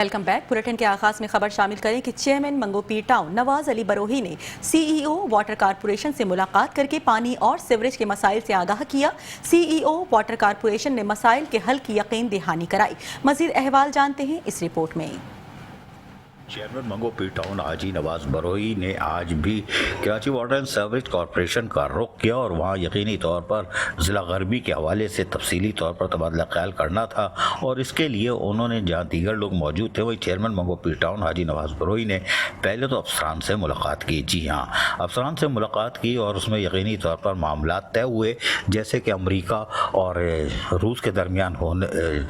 Welcome back. Bulletin کے آغاز میں خبر شامل کریں کہ چیئرمین منگو پیر ٹاؤن نواز علی بروہی نے سی ای او واٹر کارپوریشن سے ملاقات کر کے پانی اور سیوریج کے مسائل سے آگاہ کیا۔ سی ای او واٹر کارپوریشن نے مسائل کے حل کی یقین دہانی کرائی۔ مزید احوال جانتے ہیں اس رپورٹ میں۔ چیئرمین منگو پیر ٹاؤن حاجی نواز بروہی نے آج بھی Karachi water and sewerage corporation کا رخ کیا اور وہاں یقینی طور پر ضلع غربی کے حوالے سے تفصیلی طور پر تبادلہ خیال کرنا تھا، اور اس کے لیے انہوں نے جہاں دیگر لوگ موجود تھے وہی چیئرمین منگو پیر ٹاؤن حاجی نواز بروہی نے پہلے تو افسران سے ملاقات کی۔ جی ہاں، افسران سے ملاقات کی اور اس میں یقینی طور پر معاملات طے ہوئے، جیسے کہ امریکہ اور روس کے درمیان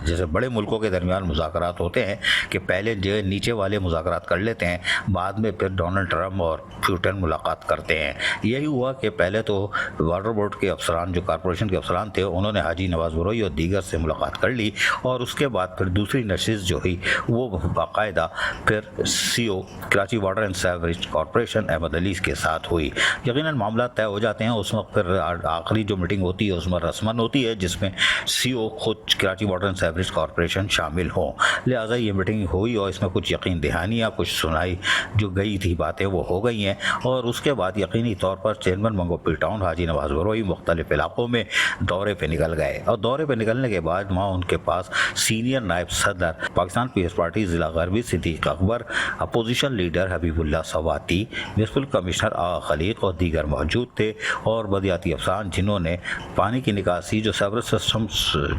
جیسے بڑے ملکوں کے درمیان مذاکرات ہوتے ہیں کہ پہلے جو نیچے والے مذاکرات کر لیتے ہیں، بعد میں پھر ڈونلڈ ٹرمپ اور پوٹن ملاقات کرتے ہیں۔ یہی ہوا کہ پہلے تو واٹر بورڈ کے افسران جو کارپوریشن کے افسران تھے انہوں نے حاجی نواز بروہی اور دیگر سے ملاقات کر لی، اور اس کے بعد پھر دوسری نشست جو ہوئی وہ باقاعدہ پھر C O Karachi water and sewerage corporation Ahmed Ali کے ساتھ ہوئی۔ یقیناً معاملات طے ہو جاتے ہیں، اس وقت پھر آخری جو میٹنگ ہوتی ہے اس میں رسماً ہوتی ہے جس میں سی او خود Karachi water and sewerage corporation شامل ہوں، لہٰذا یہ میٹنگ ہوئی اور اس میں کچھ یقین دہانی کچھ سنائی جو گئی تھی باتیں وہ ہو گئی ہیں، اور اس کے بعد یقینی طور پر چیئرمین منگو پیر ٹاؤن حاجی نواز بروہی مختلف علاقوں میں دورے پہ نکل گئے، اور دورے پہ نکلنے کے بعد وہاں ان کے پاس سینئر نائب صدر پاکستان پیپلز پارٹی ضلع غربی صدیق اکبر، اپوزیشن لیڈر حبیب اللہ سواتی، میونسپل کمشنر آغا خلیق اور دیگر موجود تھے، اور بلدیاتی افسران جنہوں نے پانی کی نکاسی جو سیوریج سسٹم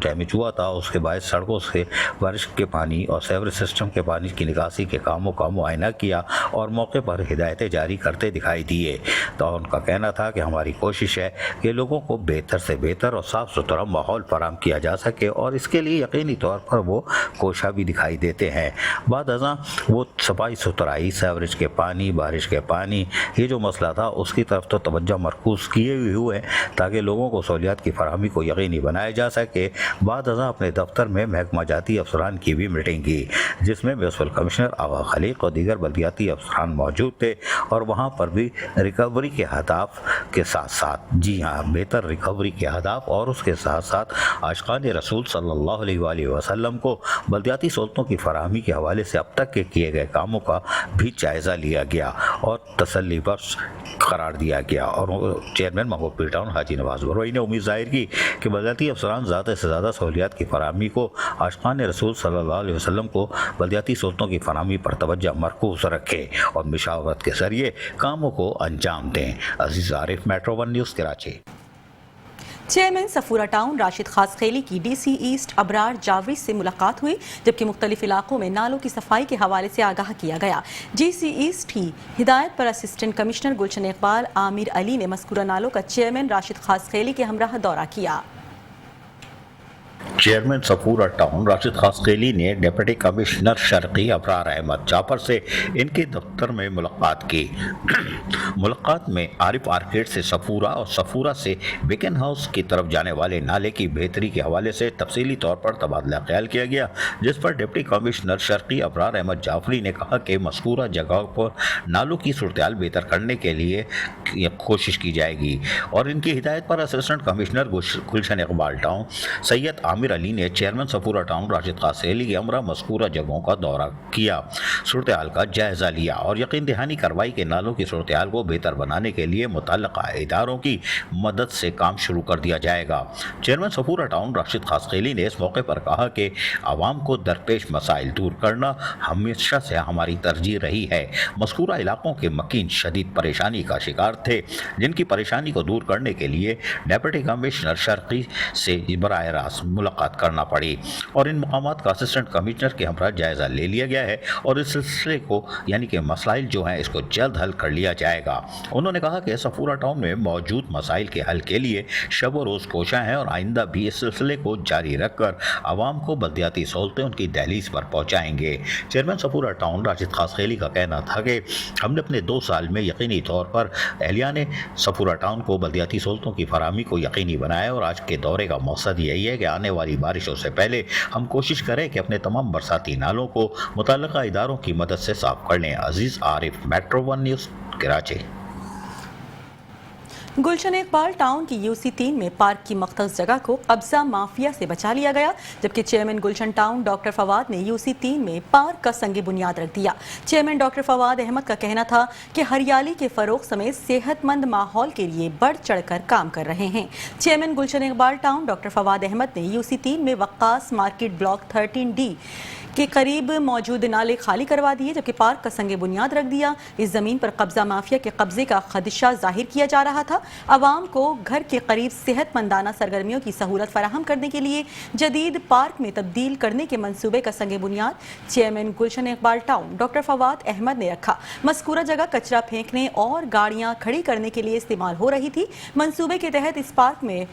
ڈیمیج ہوا تھا اس کے باعث سڑکوں سے بارش کے پانی اور سیوریج سسٹم کے پانی کی نکاسی کے کاموں کا معائنہ کیا اور موقع پر ہدایتیں جاری کرتے دکھائی دیے۔ تو ان کا کہنا تھا کہ ہماری کوشش ہے کہ لوگوں کو بہتر سے بہتر اور صاف ستھرا ماحول فراہم کیا جا سکے، اور اس کے لیے یقینی طور پر وہ کوشاں بھی دکھائی دیتے ہیں۔ بعد ازاں وہ صفائی ستھرائی، سیوریج کے پانی، بارش کے پانی، یہ جو مسئلہ تھا اس کی طرف تو توجہ مرکوز کیے ہوئے تاکہ لوگوں کو سہولیات کی فراہمی کو یقینی بنایا جا سکے۔ بعد ازاں اپنے دفتر میں محکمہ جاتی افسران کی بھی میٹنگ کی جس میں میونسپل کمشنر آغا خلیق اور دیگر بلدیاتی افسران موجود تھے، اور وہاں پر بھی ریکوری کے اہداف کے ساتھ ساتھ، جی ہاں، بہتر ریکوری کے اہداف اور اس کے ساتھ ساتھ عاشقان رسول صلی اللہ علیہ وآلہ وسلم کو بلدیاتی سہولتوں کی فراہمی کے حوالے سے اب تک کے کیے گئے کاموں کا بھی جائزہ لیا گیا اور تسلی بخش قرار دیا گیا۔ اور چیئرمین منگو پیر ٹاؤن حاجی نواز بروہی نے امید ظاہر کی کہ بلدیاتی افسران زیادہ سے زیادہ سہولیات کی فراہمی کو، عاشقان رسول صلی اللہ علیہ وسلم کو بلدیاتی سہولتوں کی فراہمی پر توجہ مرکوز رکھے اور مشاورت کے ذریعے کاموں کو انجام دیں۔ Aziz Arif, metro one news, Karachi. Chairman Safoora town Rashid Khaskheli کی D C east Abrar Javed سے ملاقات ہوئی، جبکہ مختلف علاقوں میں نالوں کی صفائی کے حوالے سے آگاہ کیا گیا۔ ڈی سی ایسٹ کی ہدایت پر اسسٹنٹ کمشنر گلشن اقبال عامر علی نے مذکورہ نالوں کا چیئرمین راشد خاصخیلی کے ہمراہ دورہ کیا۔ چیئرمین صفورہ ٹاؤن راشد خاصخیلی نے ڈپٹی کمشنر شرقی ابرار احمد جعفر سے ان کے دفتر میں ملاقات کی۔ ملاقات میں عارف آرکیڈ سے صفورہ اور صفورہ سے بیکن ہاؤس کی طرف جانے والے نالے کی بہتری کے حوالے سے تفصیلی طور پر تبادلہ خیال کیا گیا، جس پر ڈپٹی کمشنر شرقی ابرار احمد جعفری نے کہا کہ مذکورہ جگہوں پر نالوں کی صورتحال بہتر کرنے کے لیے کوشش کی جائے گی، اور ان کی ہدایت پر assistant commissioner Gulshan Iqbal town سید عامر علی نے چیئرمین صفورہ ٹاؤن راشد خاصخیلی کے ہمراہ مذکورہ جگہوں کا دورہ کیا، صورتحال کا جائزہ لیا اور یقین دہانی کروائی کہ نالوں کی صورتحال کو بہتر بنانے کے لیے متعلقہ اداروں کی مدد سے کام شروع کر دیا جائے گا۔ چیئرمین صفورہ ٹاؤن راشد خاصخیلی نے اس موقع پر کہا کہ عوام کو درپیش مسائل دور کرنا ہمیشہ سے ہماری ترجیح رہی ہے۔ مذکورہ علاقوں کے مکین شدید پریشانی کا شکار تھے، جن کی پریشانی کو دور کرنے کے لیے ڈپٹی کمشنر شرقی سے براہ راست ملاقات کرنا پڑی، اور ان مقامات کا اسسٹنٹ کمشنر کے ہمراہ جائزہ لے لیا گیا ہے، اور اس سلسلے کو یعنی کہ مسائل جو ہیں اس کو جلد حل کر لیا جائے گا۔ انہوں نے کہا کہ صفورہ ٹاؤن میں موجود مسائل کے حل کے لیے شب و روز کوشاں ہیں، اور آئندہ بھی اس سلسلے کو جاری رکھ کر عوام کو بلدیاتی سہولتیں ان کی دہلیز پر پہنچائیں گے۔ چیئرمین صفورہ ٹاؤن راشد خاصخیلی کا کہنا تھا کہ ہم نے اپنے 2 سال میں یقینی طور پر اہلیان صفورہ ٹاؤن کو بلدیاتی سہولتوں کی فراہمی کو یقینی بنایا، اور آج کے دورے کا مقصد یہی ہے کہ آنے والی بارشوں سے پہلے ہم کوشش کریں کہ اپنے تمام برساتی نالوں کو متعلقہ اداروں کی مدد سے صاف کر لیں۔ عزیز Arif, metro one news, Karachi. गुलशन इकबाल टाउन की UC3 में पार्क की मख्तस जगह को कब्जा माफिया से बचा लिया गया, जबकि चेयरमैन गुलशन टाउन डॉक्टर फवाद ने UC3 में पार्क का संगे बुनियाद रख दिया। चेयरमैन डॉक्टर फवाद अहमद का कहना था कि हरियाली के फरोग समेत सेहतमंद माहौल के लिए बढ़ चढ़कर काम कर रहे हैं। चेयरमैन गुलशन इकबाल टाउन डॉक्टर फवाद अहमद ने UC3 में वक्कास मार्केट ब्लॉक 13D के करीब मौजूद नाले खाली करवा दिए, जबकि पार्क का संगे बुनियाद रख दिया। इस जमीन पर कब्जा माफिया के कब्जे का खदशा जाहिर किया जा रहा था। आवाम को घर के करीब सेहतमंदाना सरगर्मियों की सहूलत फराहम करने के लिए जदीद पार्क में तब्दील करने के मंसूबे का संगे बुनियाद चेयरमैन गुलशन इकबाल टाउन डॉक्टर फवाद अहमद ने रखा। मज़कूरा जगह कचरा फेंकने और गाड़ियां खड़ी करने के लिए इस्तेमाल हो रही थी। मंसूबे के तहत इस पार्क में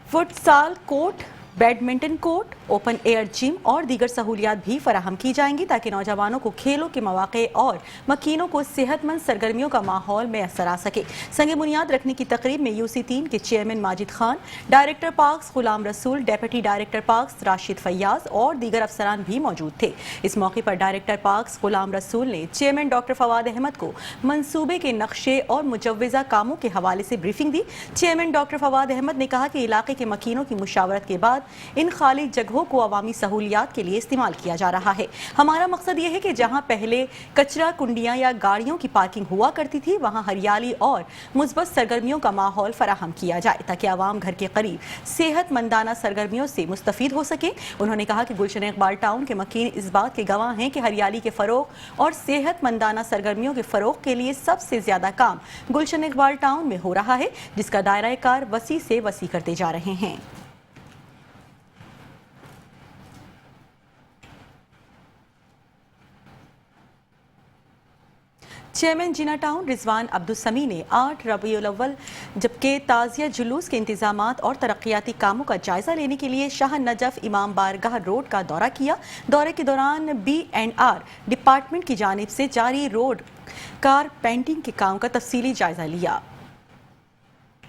futsal court, badminton court, open air gym और दीगर सहूलियात भी फराहम की जाएंगी ताकि नौजवानों को खेलों के मौके और मकीनों को सेहतमंद सरगर्मियों का माहौल मैसर आ सके। संगे बुनियाद रखने की तकरीब में UC3 के chairman Majid Khan, director parks Ghulam Rasool, deputy director parks Rashid Fayyaz और दीगर अफसरान भी मौजूद थे। इस मौके पर डायरेक्टर पार्क्स गुलाम रसूल ने चेयरमैन डॉक्टर फवाद अहमद को मंसूबे के नक्शे और मुजव्वज़ा कामों के हवाले से ब्रीफिंग दी। चेयरमैन डॉक्टर फवाद अहमद ने कहा कि इलाके के मकीनों की मुशावरत के बाद इन खाली जगहों को अवामी सहूलियात के लिए इस्तेमाल किया जा रहा है। हमारा मकसद ये है कि जहां पहले कचरा कुंडियां या गाड़ियों की पार्किंग हुआ करती थी, वहां हरियाली और मुस्बत सरगर्मियों का माहौल फराहम किया जाए ताकि आवाम घर के करीब सेहतमंदाना सरगर्मियों से मुस्तफीद हो सके। उन्होंने कहा कि गुलशन इकबाल टाउन के मकीन इस बात के गवाह हैं कि हरियाली के फरोग और सेहतमंदाना सरगर्मियों के फरोग के लिए सबसे ज्यादा काम गुलशन इकबाल टाउन में हो रहा है, जिसका दायरा कार वसी से वसी करते जा रहे हैं। चेयरमैन जिना टाउन रिजवान अब्दुल समी ने 8 रबीउल अव्वल जबकि ताज़िया जुलूस के इंतजामात और तरक्याती कामों का जायजा लेने के लिए शाह नजफ इमाम बारगाह रोड का दौरा किया। दौरे के दौरान B&R डिपार्टमेंट की जानिब से जारी रोड कार पेंटिंग के काम का तफसीली जायजा लिया।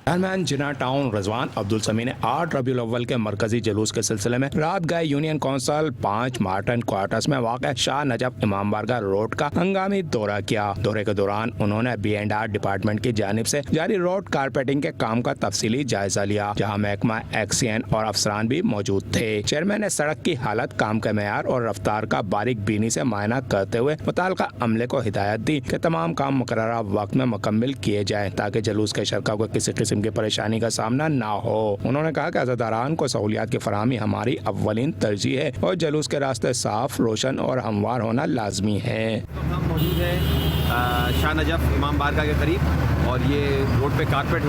चेयरमैन जिना टाउन रिजवान अब्दुल समी ने 8 रबीउल अव्वल के मरकजी जुलूस के सिलसिले में रात गए यूनियन काउंसिल 5 मार्टन क्वार्टर्स में वाक़ शाह नजफ इमाम बारगाह रोड का हंगामी दौरा किया। दौरे के दौरान उन्होंने B&R डिपार्टमेंट की जानिब से जारी रोड कारपेटिंग के काम का तफसीली जायजा लिया, जहाँ महकमा एक्सीएन और अफसरान भी मौजूद थे। चेयरमैन ने सड़क की हालत, काम के मेयार और रफ्तार का बारीक बीनी से मुआयना करते हुए मुताल्लिका अमले को हिदायत दी कि तमाम काम मुकर्ररा वक्त में मुकम्मल किए जाए ताकि जुलूस के शरका को किसी किस्म की परेशानी का सामना ना हो। उन्होंने कहा कि अज़ादारान को सहूलियात की फराहमी हमारी अव्वलीन तरजीह है और जुलूस के रास्ते साफ, रोशन और हमवार होना लाजमी है। हम मौजूद हैं शाह नजफ इमाम बारगाह के करीब और ये रोड पे कारपेट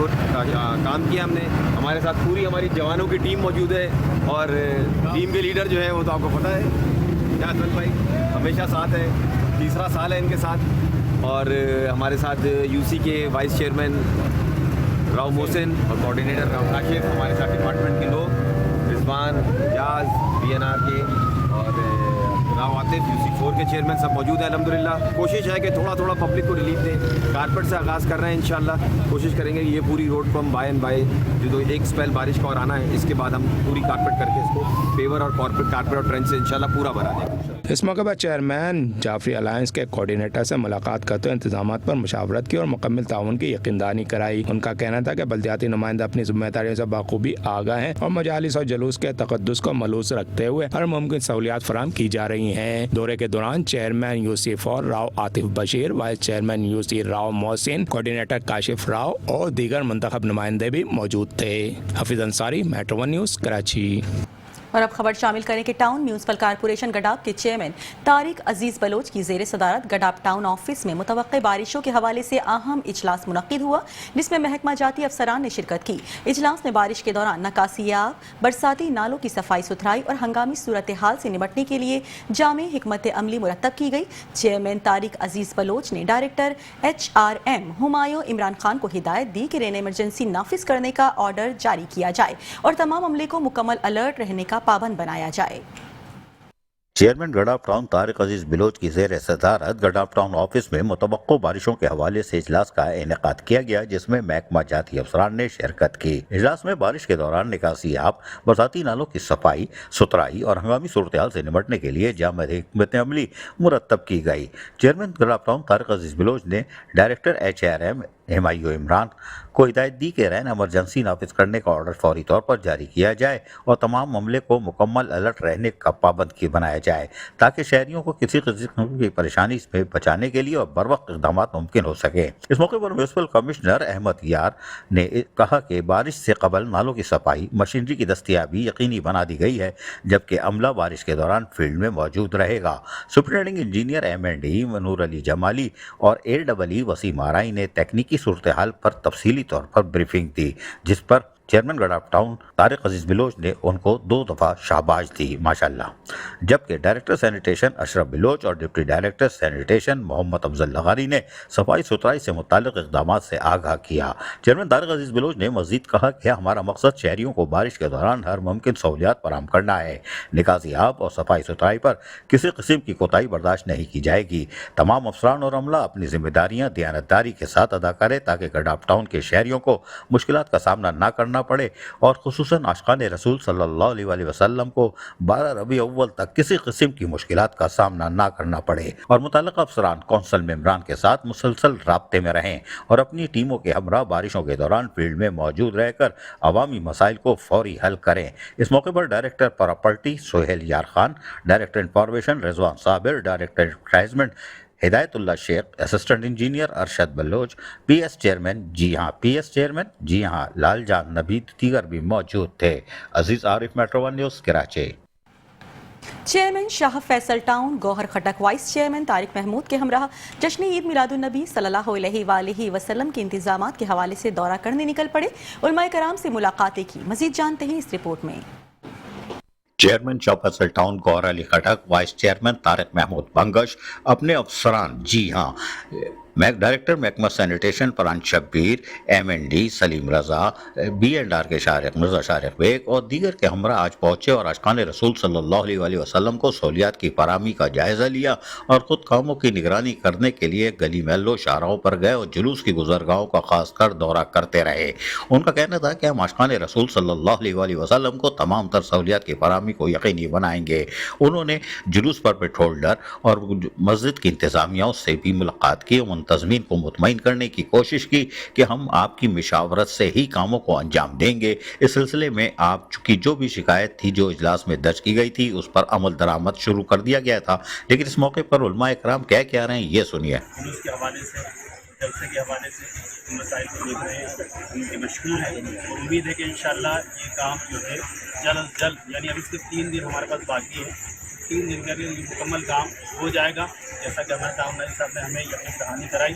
काम किया हमने। हमारे साथ पूरी हमारी जवानों की टीम मौजूद है और टीम के लीडर जो है वो तो आपको पता है जासवंत भाई हमेशा साथ है, तीसरा साल है इनके साथ। और हमारे साथ UC के वाइस चेयरमैन राव मोहसिन और कोऑर्डिनेटर राव काशिफ, हमारे साथ डिपार्टमेंट के लोग रिजवान, जाज, B&R के और राव आतिफ, UC4 के चेयरमैन सब मौजूद हैं। अल्हम्दुलिल्लाह कोशिश है कि थोड़ा थोड़ा पब्लिक को रिलीफ दें। कारपेट से आगाज़ कर रहे हैं, इंशाल्लाह कोशिश करेंगे ये पूरी रोड को हम बाय एंड बाय जो एक स्पेल बारिश का और आना है, इसके बाद हम पूरी कारपेट करके इसको पेवर और कारपेट और ट्रेंच से इंशाल्लाह पूरा भरा देंगे। इस मौके पर चेयरमैन जाफरी अलायंस के कोऑर्डिनेटर से मुलाकात करते हुए इंतजामात पर मुशावरत की और मुकम्मल ताउन की यकीनदानी कराई। उनका कहना था कि बल्दियाती नुमाइंदा अपनी जिम्मेदारियों से बाखूबी आगाह हैं और मजालिस और जुलूस के तकद्दुस को मलूस रखते हुए हर मुमकिन सहूलियात फराहम की जा रही हैं। दौरे के दौरान chairman UC4 Rao Atif Bashir, vice chairman UC Rao Mohsin, coordinator Kashif Rao और दीगर मुंतखब नुमाइंदे भी मौजूद थे। Hafeez Ansari, metro 1 news, Karachi. और अब खबर शामिल करें कि टाउन म्यूनसिपल कारपोरेशन गडाब के चेयरमैन तारिक अजीज बलोच की जेर सदारत गडाब टाउन ऑफिस में मुतवक्के बारिशों के हवाले से अहम इजलास मुनक्किद हुआ, जिसमें महकमा जाती अफसरान ने शिरकत की। इजलास में बारिश के दौरान नकासियाब, बरसाती नालों की सफाई सुथराई और हंगामी सूरत हाल से निपटने के लिए जामे हिकमत अमली मुरतब की गई। चेयरमैन तारिक अजीज बलोच ने डायरेक्टर HRM हुमायूं इमरान खान को हिदायत दी कि रेन इमरजेंसी नाफिज करने का ऑर्डर जारी किया जाए और तमाम अमले को मुकम्मल अलर्ट रहने का पाबंद बनाया जाए। चेयरमैन गडाब टाउन तारिक अजीज बलोच की जेर सदारत गडाब टाउन ऑफिस में मुतवक्को बारिशों के हवाले से इजलास का इनेकाद किया गया, जिसमें महकमा जाती अफसरान ने शिरकत की। इजलास में बारिश के दौरान निकासियाब, बरसाती नालों की सफाई सुथराई और हंगामी सूरत हाल से निपटने के लिए जामे हिकमत अमली मुरतब की गई। चेयरमैन गडाब टाउन तारिक अजीज बलोच ने डायरेक्टर HRM MIO इमरान को हिदायत दी कि रैन एमरजेंसी नाफिज करने का ऑर्डर फौरी तौर पर जारी किया जाए और तमाम अमले को मुकम्मल अलर्ट रहने का पाबंद की बनाया जाए ताकि शहरियों को किसी किस्म की परेशानी से बचाने के लिए और बर वक्त इकदाम मुमकिन हो सके। इस मौके पर म्यूनसिपल कमिश्नर अहमद यार ने कहा कि बारिश से कबल नालों की सफाई मशीनरी की दस्तियाबी यकीनी बना दी गई है, जबकि अमला बारिश के दौरान फील्ड में मौजूद रहेगा। सुपरिटेंडिंग इंजीनियर M&E नूर अली जमाली और AEE वसीम आराई ने तकनीकी सूरत हाल पर तफसीली तौर पर ब्रीफिंग दी, जिस पर चेयरमैन गडाफ टाउन तारिक अजीज बिलोच ने उनको 2 दफ़ा शाबाश दी माशाल्लाह, जबकि डायरेक्टर सैनिटेशन अशरफ बिलोच और deputy director sanitation Mohammad Afzal Lagari ने सफाई सुथराई से मुताल्लिक इक़दाम से आगाह किया। चेयरमैन तारिक अजीज बिलोच ने मज़ीद कहा कि हमारा मकसद शहरियों को बारिश के दौरान हर मुमकिन सहूलियात फराहम करना है। निकासी आब और सफाई सुथराई पर किसी किस्म की कोताही बर्दाश्त नहीं की जाएगी। तमाम अफसरान और अमला अपनी जिम्मेदारियाँ दयानतदारी के साथ अदा करें ताकि गडाफ टाउन के शहरियों को मुश्किलात का सामना न करना पड़े और खुसूसन आशिकान रसूल सल्लल्लाहु अलैहि वसल्लम को 12 रबी अव्वल तक किसी किस्म की मुश्किलात का सामना ना करना पड़े। और मुतल्लिक़ अफसरान कौंसल मेंबरान के साथ मुसलसल राब्ते में रहें और अपनी टीमों के हमरा बारिशों के दौरान फील्ड में मौजूद रहकर अवामी मसाइल को फौरी हल करें। इस मौके पर director property Sohail Yar Khan, director information Rizwan Sabir, director advertisement Hidayatullah Shaikh, assistant engineer Arshad Baloch, PS chairman जी हाँ लालजान नबी दीगर भी मौजूद थे। Aziz Arif, metro 1 news, Karachi. Chairman Shah Faisal town Gohar Khattak vice chairman Tariq Mahmood के हमरा जश्न ईद मिलादुन्नबी सल्लल्लाहु अलैहि वसल्लम के इंतजामात के हवाले से दौरा करने निकल पड़े। उलमाए कराम से मुलाकातें की। मजीद जानते हैं इस रिपोर्ट में। Chairman Shah Faisal town Gauhar Ali Khattak, vice chairman Tariq Mahmood Bangash, अपने अफसरान जी हाँ डायरेक्टर महकमा सैनिटेशन फरहान शब्बीर, M&D सलीम रजा, B&R के शारिक मिर्जा शारिक बेग और दीगर के हमरा आज पहुंचे और आशिकान रसूल सल्लल्लाहु अलैहि वसल्लम को सहूलियात की फराहमी का जायजा लिया और खुद कामों की निगरानी करने के लिए गली महलों शाहराहों पर गए और जुलूस की गुजरगाहों का खासकर दौरा करते रहे। उनका कहना था कि हम आशिकान रसूल सल्लल्लाहु अलैहि वसल्लम को तमाम तर सहूलियात की फराहमी को यकीनी बनाएंगे। उन्होंने जुलूस पर पेट्रोलर और मस्जिद की इंतजामिया से भी मुलाकात की, मुंतज़मीन को मुतमईन करने की कोशिश की कि हम आपकी मिशावरत से ही कामों को अंजाम देंगे। इस सिलसिले में आपकी जो भी शिकायत थी जो इजलास में दर्ज की गई थी उस पर अमल दरामद शुरू कर दिया गया था। लेकिन इस मौके पर उलमाए कराम क्या रहे हैं ये सुनिए। के हवाले से, जलसे के हवाले से मसाइल को देख रहे हैं, उनके मशहूर है और उम्मीद है कि इंशाअल्लाह ये काम जो है जल्द अज जल्द, यानी अभी सिर्फ 3 दिन हमारे पास बाकी है, 3 दिन का मुकम्मल काम हो जाएगा। जैसा कि हमारे टाउन साहब ने हमें यकीन दहानी कराई,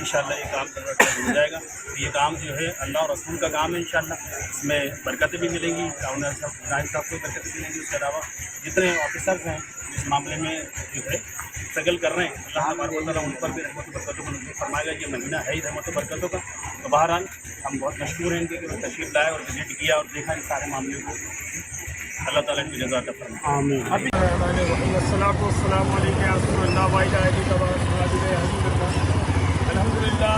इंशाअल्लाह ये काम हो जाएगा। ये काम जो है अल्लाह और रसूल का काम है, इंशाअल्लाह इसमें बरकतें भी मिलेंगी, टाउन साहब को बरकतें मिलेंगी। उसके अलावा जितने ऑफिसर्स हैं इस मामले में जो है स्ट्रगल कर रहे हैं, अल्लाह तबारक व तआला उन पर भी रहमत व बरकतों को नसीब फरमाएगा। ये महीना है ही रहमत व बरकतों का। तो बहरहाल हम बहुत मशहूर हैं इनके कि तशरीफ लाए और विजिट किया और देखा इन सारे मामले को। अल्लाह ताला की जज़ा अता फरमाए। आमीन। अल्हम्दुलिल्लाह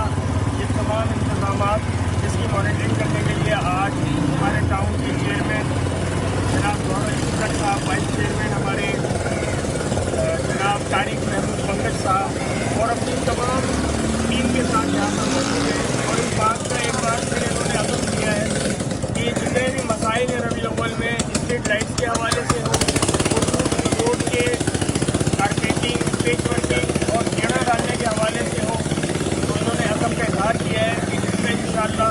ये तमाम इंतज़ामात जिसकी मॉनिटरिंग करने के लिए आज हमारे टाउन के चेयरमैन जनाब गौहर अली खटक साहब, वाइस चेयरमैन हमारे जनाब तारिक महमूद बंगश साहब और अपनी तमाम टीम के साथ यहाँ पर मौजूद है। और इस बात का एक बार फिर इन्होंने अज़म किया है कि जितने भी मसाइल हैं रबी अव्वल में स्ट्रीट लाइट्स के हवाले से हो, रोड के कारपेटिंग, पेचवर्किंग और घेरा डालने के हवाले से हो, तो उन्होंने अज़म का इजहार किया है कि इसमें इंशाअल्लाह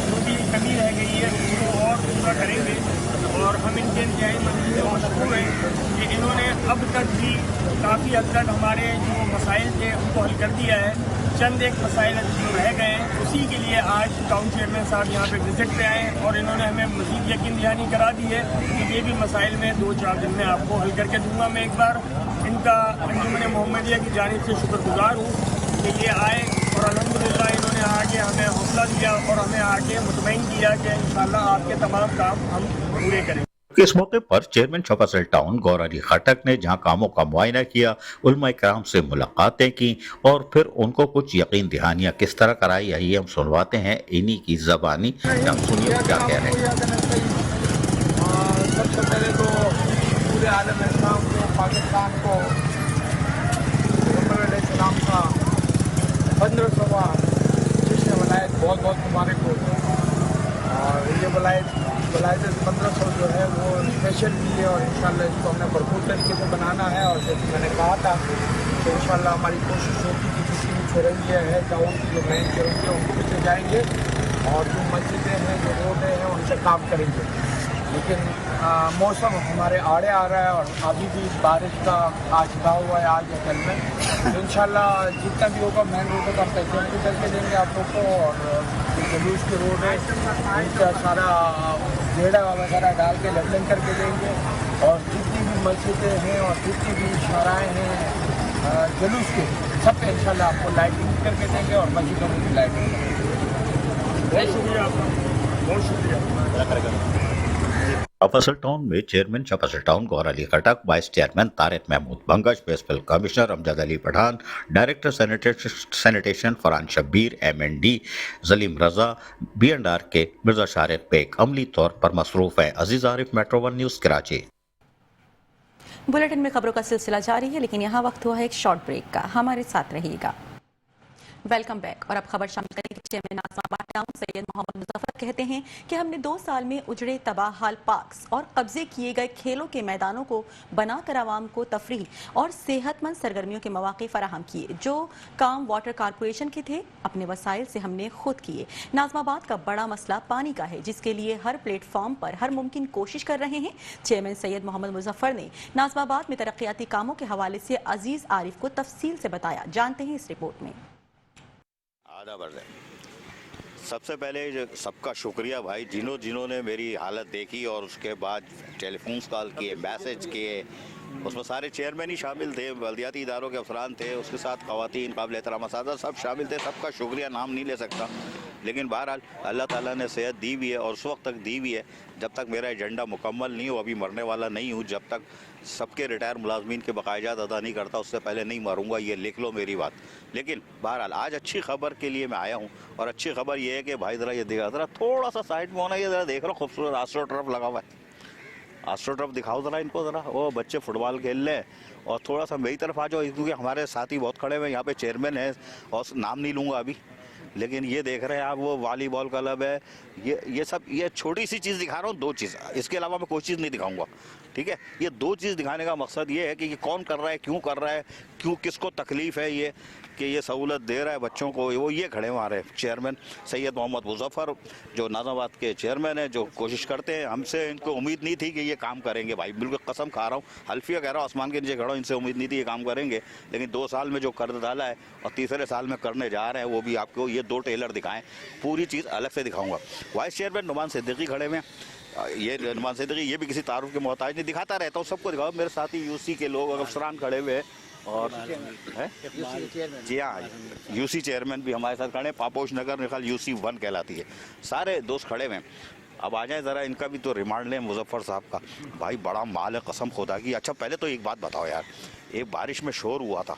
जो भी कमी रह गई है उसको और पूरा करेंगे। और हम इनके इंतहाई मंजिल से मशहूर हैं कि इन्होंने अब तक भी काफ़ी हद तक हमारे जो मसाइल थे उनको हल कर दिया है। चंद एक मसाइल जो रह गए हैं उसी के लिए आज टाउन चेयरमैन साहब यहाँ पे विजिट पे आए और इन्होंने हमें मज़ीद यकीन दहानी करा दी है कि ये भी मसाइल में 2-4 दिन में आपको हल करके दूँगा। मैं एक बार इनका अंजुमन मोहम्मदिया की जानिब से शुक्रगुजार हूँ कि ये आए और अल्हम्दुलिल्लाह इन्होंने आके हमें हौसला दिया और हमें आके मुतमईन किया कि इंशाअल्लाह आपके तमाम काम हम पूरे करेंगे। इस मौके पर चेयरमैन शाह फैसल टाउन गौहर अली खटक ने जहां कामों का मुआयना किया, उलमाए कराम से मुलाकातें की और फिर उनको कुछ यकीन दहानियाँ किस तरह कराई, आइए हम सुनवाते हैं इन्हीं की ज़बानी। हम सुनिए क्या कह रहे हैं। सबसे पहले तो पूरे आलम इस्लाम को, पाकिस्तान को पैगंबर अलैहिस्सलाम का 1500वां बहुत बहुत मुबारक हो। और ये वलायत 1500 जो है वो स्पेशल भी है और इंशाल्लाह इसको हमने भरपूर तरीके से बनाना है। और जैसे मैंने कहा था तो इंशाल्लाह हमारी कोशिश होगी कि जितनी भी चौरंगियाँ हैं टाउन की जो मेन चौरंगियाँ उनको भी सजाएंगे और जो मस्जिदें हैं जो रोड हैं उनसे काम करेंगे। लेकिन मौसम हमारे आड़े आ रहा है और अभी भी बारिश का आशंका हुआ है आज या कल में। तो इंशाल्लाह जितना भी होगा मेन रोड का हम पैसे करके देंगे आप लोग को। और जो जलूस के रोड है उनका सारा बेड़ा वगैरह डाल के लेवलिंग करके देंगे। और जितनी भी मस्जिदें हैं और जितनी भी शाराएँ हैं जलूस के सब पे इंशाल्लाह आपको लाइटिंग करके देंगे और मस्जिदों में भी लाइटिंग करेंगे। बहुत शुक्रिया आपका, बहुत शुक्रिया। चपासल टाउन में चेयरमैन चपासल town Gohar Ali Khattak, vice chairman Tariq Mahmood Bangash, municipal commissioner Amjad Ali Pathan, director sanitation Farhan Shabbir, MND Jaleem Raza, B&R के मिर्जा शारिक बेग अमली तौर पर मसरूफ हैं। Aziz Arif, Metro 1 news, Karachi. Bulletin में खबरों का सिलसिला जारी है, लेकिन यहाँ वक्त हुआ है एक शॉर्ट ब्रेक का। हमारे साथ रहिएगा। Welcome back. और अब खबर शामिल करें कि चेयरमैन नाज़माबाद टाउन सैयद मोहम्मद मुजफ्फर कहते हैं कि हमने 2 साल में उजड़े तबाहाल पार्क्स और कब्जे किए गए खेलों के मैदानों को बनाकर आवाम को तफरीह और सेहतमंद सरगर्मियों के मौके फराहम किए। जो काम वाटर कारपोरेशन के थे अपने वसाइल से हमने खुद किए। नाज़माबाद का बड़ा मसला पानी का है, जिसके लिए हर प्लेटफॉर्म पर हर मुमकिन कोशिश कर रहे हैं। चेयरमैन सैयद मोहम्मद मुजफ्फर ने नाज़माबाद में तरक्याती कामों के हवाले से अजीज आरिफ को तफसील से बताया। जानते हैं इस रिपोर्ट में। सबसे पहले सबका शुक्रिया भाई, जिन्होंने मेरी हालत देखी और उसके बाद टेलीफोन कॉल किए, मैसेज किए। उसमें सारे चेयरमैन ही शामिल थे, बल्दियाती इदारों के अफसरान थे, उसके साथ ख़वातीन काबिल एहतराम असातिज़ा सब शामिल थे। सबका शुक्रिया नाम नहीं ले सकता, लेकिन बहरहाल अल्लाह ताला ने सेहत दी भी है और उस वक्त तक दी भी है जब तक मेरा एजेंडा मुकम्मल नहीं हो। अभी मरने वाला नहीं हूँ, जब तक सबके रिटायर मुलाजमीन के बकायाजात अदा नहीं करता उससे पहले नहीं मरूंगा, ये लिख लो मेरी बात। लेकिन बहरहाल आज अच्छी खबर के लिए मैं आया हूँ और अच्छी खबर ये है कि भाई ज़रा ये देखा, ज़रा थोड़ा सा साइड में होना, ये ज़रा देख रहा खूबसूरत आस्ट्रो टर्फ लगा हुआ है। आस्ट्रो टर्फ दिखाओ ज़रा इनको, ज़रा वो बच्चे फुटबॉल खेल लें। और थोड़ा सा मेरी तरफ आ जाओ, क्योंकि हमारे साथी बहुत खड़े हुए हैं यहाँ पे, चेयरमैन है और नाम नहीं लूँगा अभी, लेकिन ये देख रहे हैं आप, वो वॉलीबॉल क्लब है। ये सब, ये छोटी सी चीज़ दिखा रहा हूँ, 2 चीज़, इसके अलावा मैं कोई चीज़ नहीं दिखाऊंगा, ठीक है। ये 2 चीज़ दिखाने का मकसद ये है कि ये कौन कर रहा है, क्यों कर रहा है, क्यों, किसको तकलीफ़ है ये कि ये सहूलत दे रहा है बच्चों को। वो ये खड़े हमारे चेयरमैन सैयद मोहम्मद मुजफ्फर, जो नाज़माबाद के चेयरमैन हैं, जो कोशिश करते हैं। हमसे इनको उम्मीद नहीं थी कि ये काम करेंगे भाई, बिल्कुल कसम खा रहा हूँ, हल्फिया कह रहा हूँ, आसमान के नीचे खड़ा हूँ, इनसे उम्मीद नहीं थी ये काम करेंगे। लेकिन 2 साल में जो कर डाला है और तीसरे साल में करने जा रहे हैं, वो भी आपको ये 2 टेलर दिखाएं, पूरी चीज़ अलग से दिखाऊंगा। वाइस चेयरमैन नुमान सिद्दीकी खड़े हुए हैं। ये नुमान सिद्दीकी, ये भी किसी तारुफ के मोहताज नहीं, दिखाता रहता हूँ, सबको दिखाओ। मेरे साथी UC के लोग अफसरान खड़े हुए हैं और जी हाँ, UC चेयरमैन भी हमारे साथ खड़े हैं। पापोश नगर में खाल UC 1 कहलाती है, सारे दोस्त खड़े हुए हैं। अब आ जाए ज़रा, इनका भी तो रिमांड लें मुजफ्फर साहब का। भाई बड़ा माल है कसम खुदा की। अच्छा पहले तो एक बात बताओ यार, एक बारिश में शोर हुआ था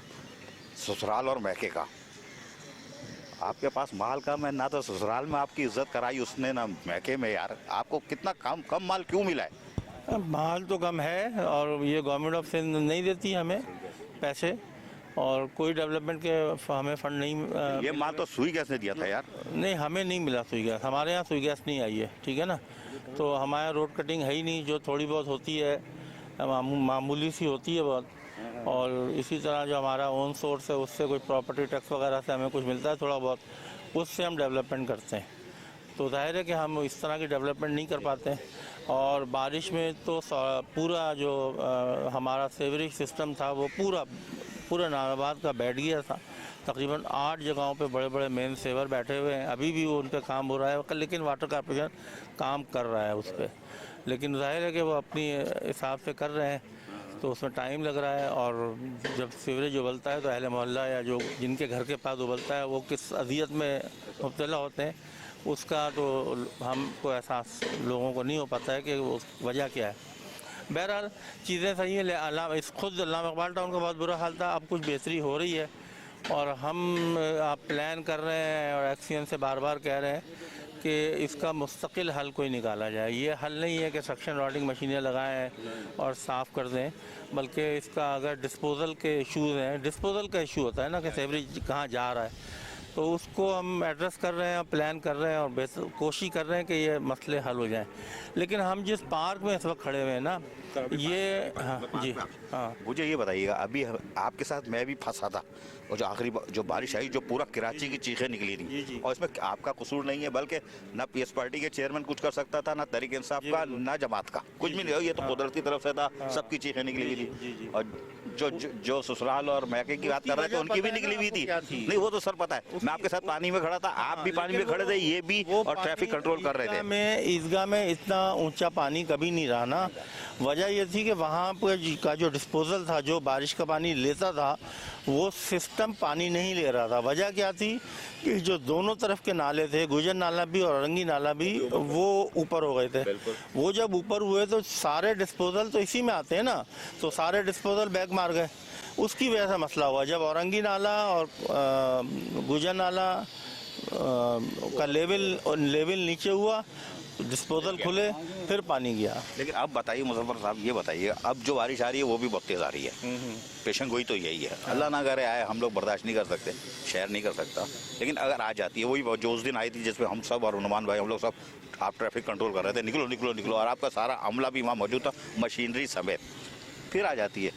ससुराल और मैके का, आपके पास माल कम है ना, तो ससुराल में आपकी इज्जत कराई उसने ना मैके में। यार आपको कितना कम माल क्यों मिला है? माल तो कम है और ये गवर्नमेंट ऑफ सिंध नहीं देती हमें पैसे, और कोई डेवलपमेंट के हमें फंड नहीं। ये माल तो सुई गैस ने दिया था यार। नहीं, हमें नहीं मिला सुई गैस, हमारे यहाँ सुई गैस नहीं आई है, ठीक है ना। तो हमारे यहाँ रोड कटिंग है ही नहीं, जो थोड़ी बहुत होती है मामूली सी होती है बहुत। और इसी तरह जो हमारा ओन सोर्स है उससे कोई प्रॉपर्टी टैक्स वगैरह से हमें कुछ मिलता है थोड़ा बहुत, उससे हम डेवलपमेंट करते हैं। तो जाहिर है कि हम इस तरह की डेवलपमेंट नहीं कर पाते हैं। और बारिश में तो पूरा जो हमारा सीवरेज सिस्टम था वो पूरा नाज़माबाद का बैठ गया था। तकरीबन 8 जगहों पे बड़े बड़े मेन सेवर बैठे हुए हैं, अभी भी वो उन पर काम हो रहा है, लेकिन वाटर कॉर्पोरेशन काम कर रहा है उस पर। लेकिन जाहिर है कि वो अपनी हिसाब से कर रहे हैं, तो उसमें टाइम लग रहा है। और जब सीवरेज उबलता है तो अहले मोहल्ला या जो जिनके घर के पास उबलता है वो किस अजियत में मुब्तला होते हैं, उसका तो हमको एहसास लोगों को नहीं हो पाता है कि वो वजह क्या है। बहरहाल चीज़ें सही है। खुद अल्लामा इकबाल टाउन का बहुत बुरा हाल था, अब कुछ बेहतरी हो रही है और हम आप प्लान कर रहे हैं और एक्सीएन से बार बार कह रहे हैं कि इसका मुस्तकिल हल कोई निकाला जाए। ये हल नहीं है कि सक्शन रॉडिंग मशीनें लगाएं और साफ़ कर दें, बल्कि इसका अगर डिस्पोज़ल के इश्यूज़ हैं, डिस्पोज़ल का इशू होता है ना कि सीवरेज कहाँ जा रहा है, تو اس کو ہم ایڈریس کر رہے ہیں، پلان کر رہے ہیں اور کوشش کر رہے ہیں کہ یہ مسئلے حل ہو جائیں. لیکن ہم جس پارک میں اس وقت کھڑے ہوئے ہیں نا، یہ جی ہاں مجھے یہ بتائیے گا، ابھی آپ کے ساتھ میں بھی پھنسا تھا، اور جو آخری جو بارش آئی، جو پورا کراچی کی چیخیں نکلی تھیں، اور اس میں آپ کا قصور نہیں ہے، بلکہ نہ پی ایس پارٹی کے چیئرمین کچھ کر سکتا تھا، نہ تحریک انصاف کا، نہ جماعت کا، کچھ بھی نہیں. یہ تو قدرت کی طرف سے تھا، سب کی چیخیں نکلی ہوئی تھی. اور جو سسرال اور میکے کی بات کر رہے تھے ان کی بھی نکلی ہوئی تھی. نہیں وہ تو سر پتہ ہے، میں آپ کے ساتھ پانی میں کھڑا تھا، آپ بھی پانی میں کھڑے تھے، یہ بھی، اور ٹریفک کنٹرول کر رہے تھے. عیدگاہ میں اتنا اونچا پانی کبھی نہیں رہا نا. وجہ یہ تھی کہ وہاں کا جو ڈسپوزل تھا، جو بارش کا پانی لیتا تھا، وہ سسٹم پانی نہیں لے رہا تھا. وجہ کیا تھی کہ جو دونوں طرف کے نالے تھے، گجر نالہ بھی اور اورنگی نالہ بھی، وہ اوپر ہو گئے تھے. وہ جب اوپر ہوئے تو سارے ڈسپوزل تو اسی میں آتے ہیں نا، تو سارے ڈسپوزل بیک مار گئے. اس کی وجہ سے مسئلہ ہوا. جب اورنگی نالہ اور گجر نالہ کا لیول نیچے ہوا، ڈسپوزل کھلے، پھر پانی گیا. لیکن اب بتائیے مظفر صاحب، یہ بتائیے، اب جو بارش آ رہی ہے وہ بھی بہت تیز آ رہی ہے. پیشن گوئی تو یہی ہے، اللہ نہ کرے آئے، ہم لوگ برداشت نہیں کر سکتے، شہر نہیں کر سکتا. لیکن اگر آ جاتی ہے، وہی جو اس دن آئی تھی جس میں ہم سب اور نعمان بھائی، ہم لوگ سب، آپ ٹریفک کنٹرول کر رہے تھے، نکلو نکلو نکلو، اور آپ کا سارا عملہ بھی وہاں موجود تھا، مشینری سمیت، پھر آ جاتی ہے.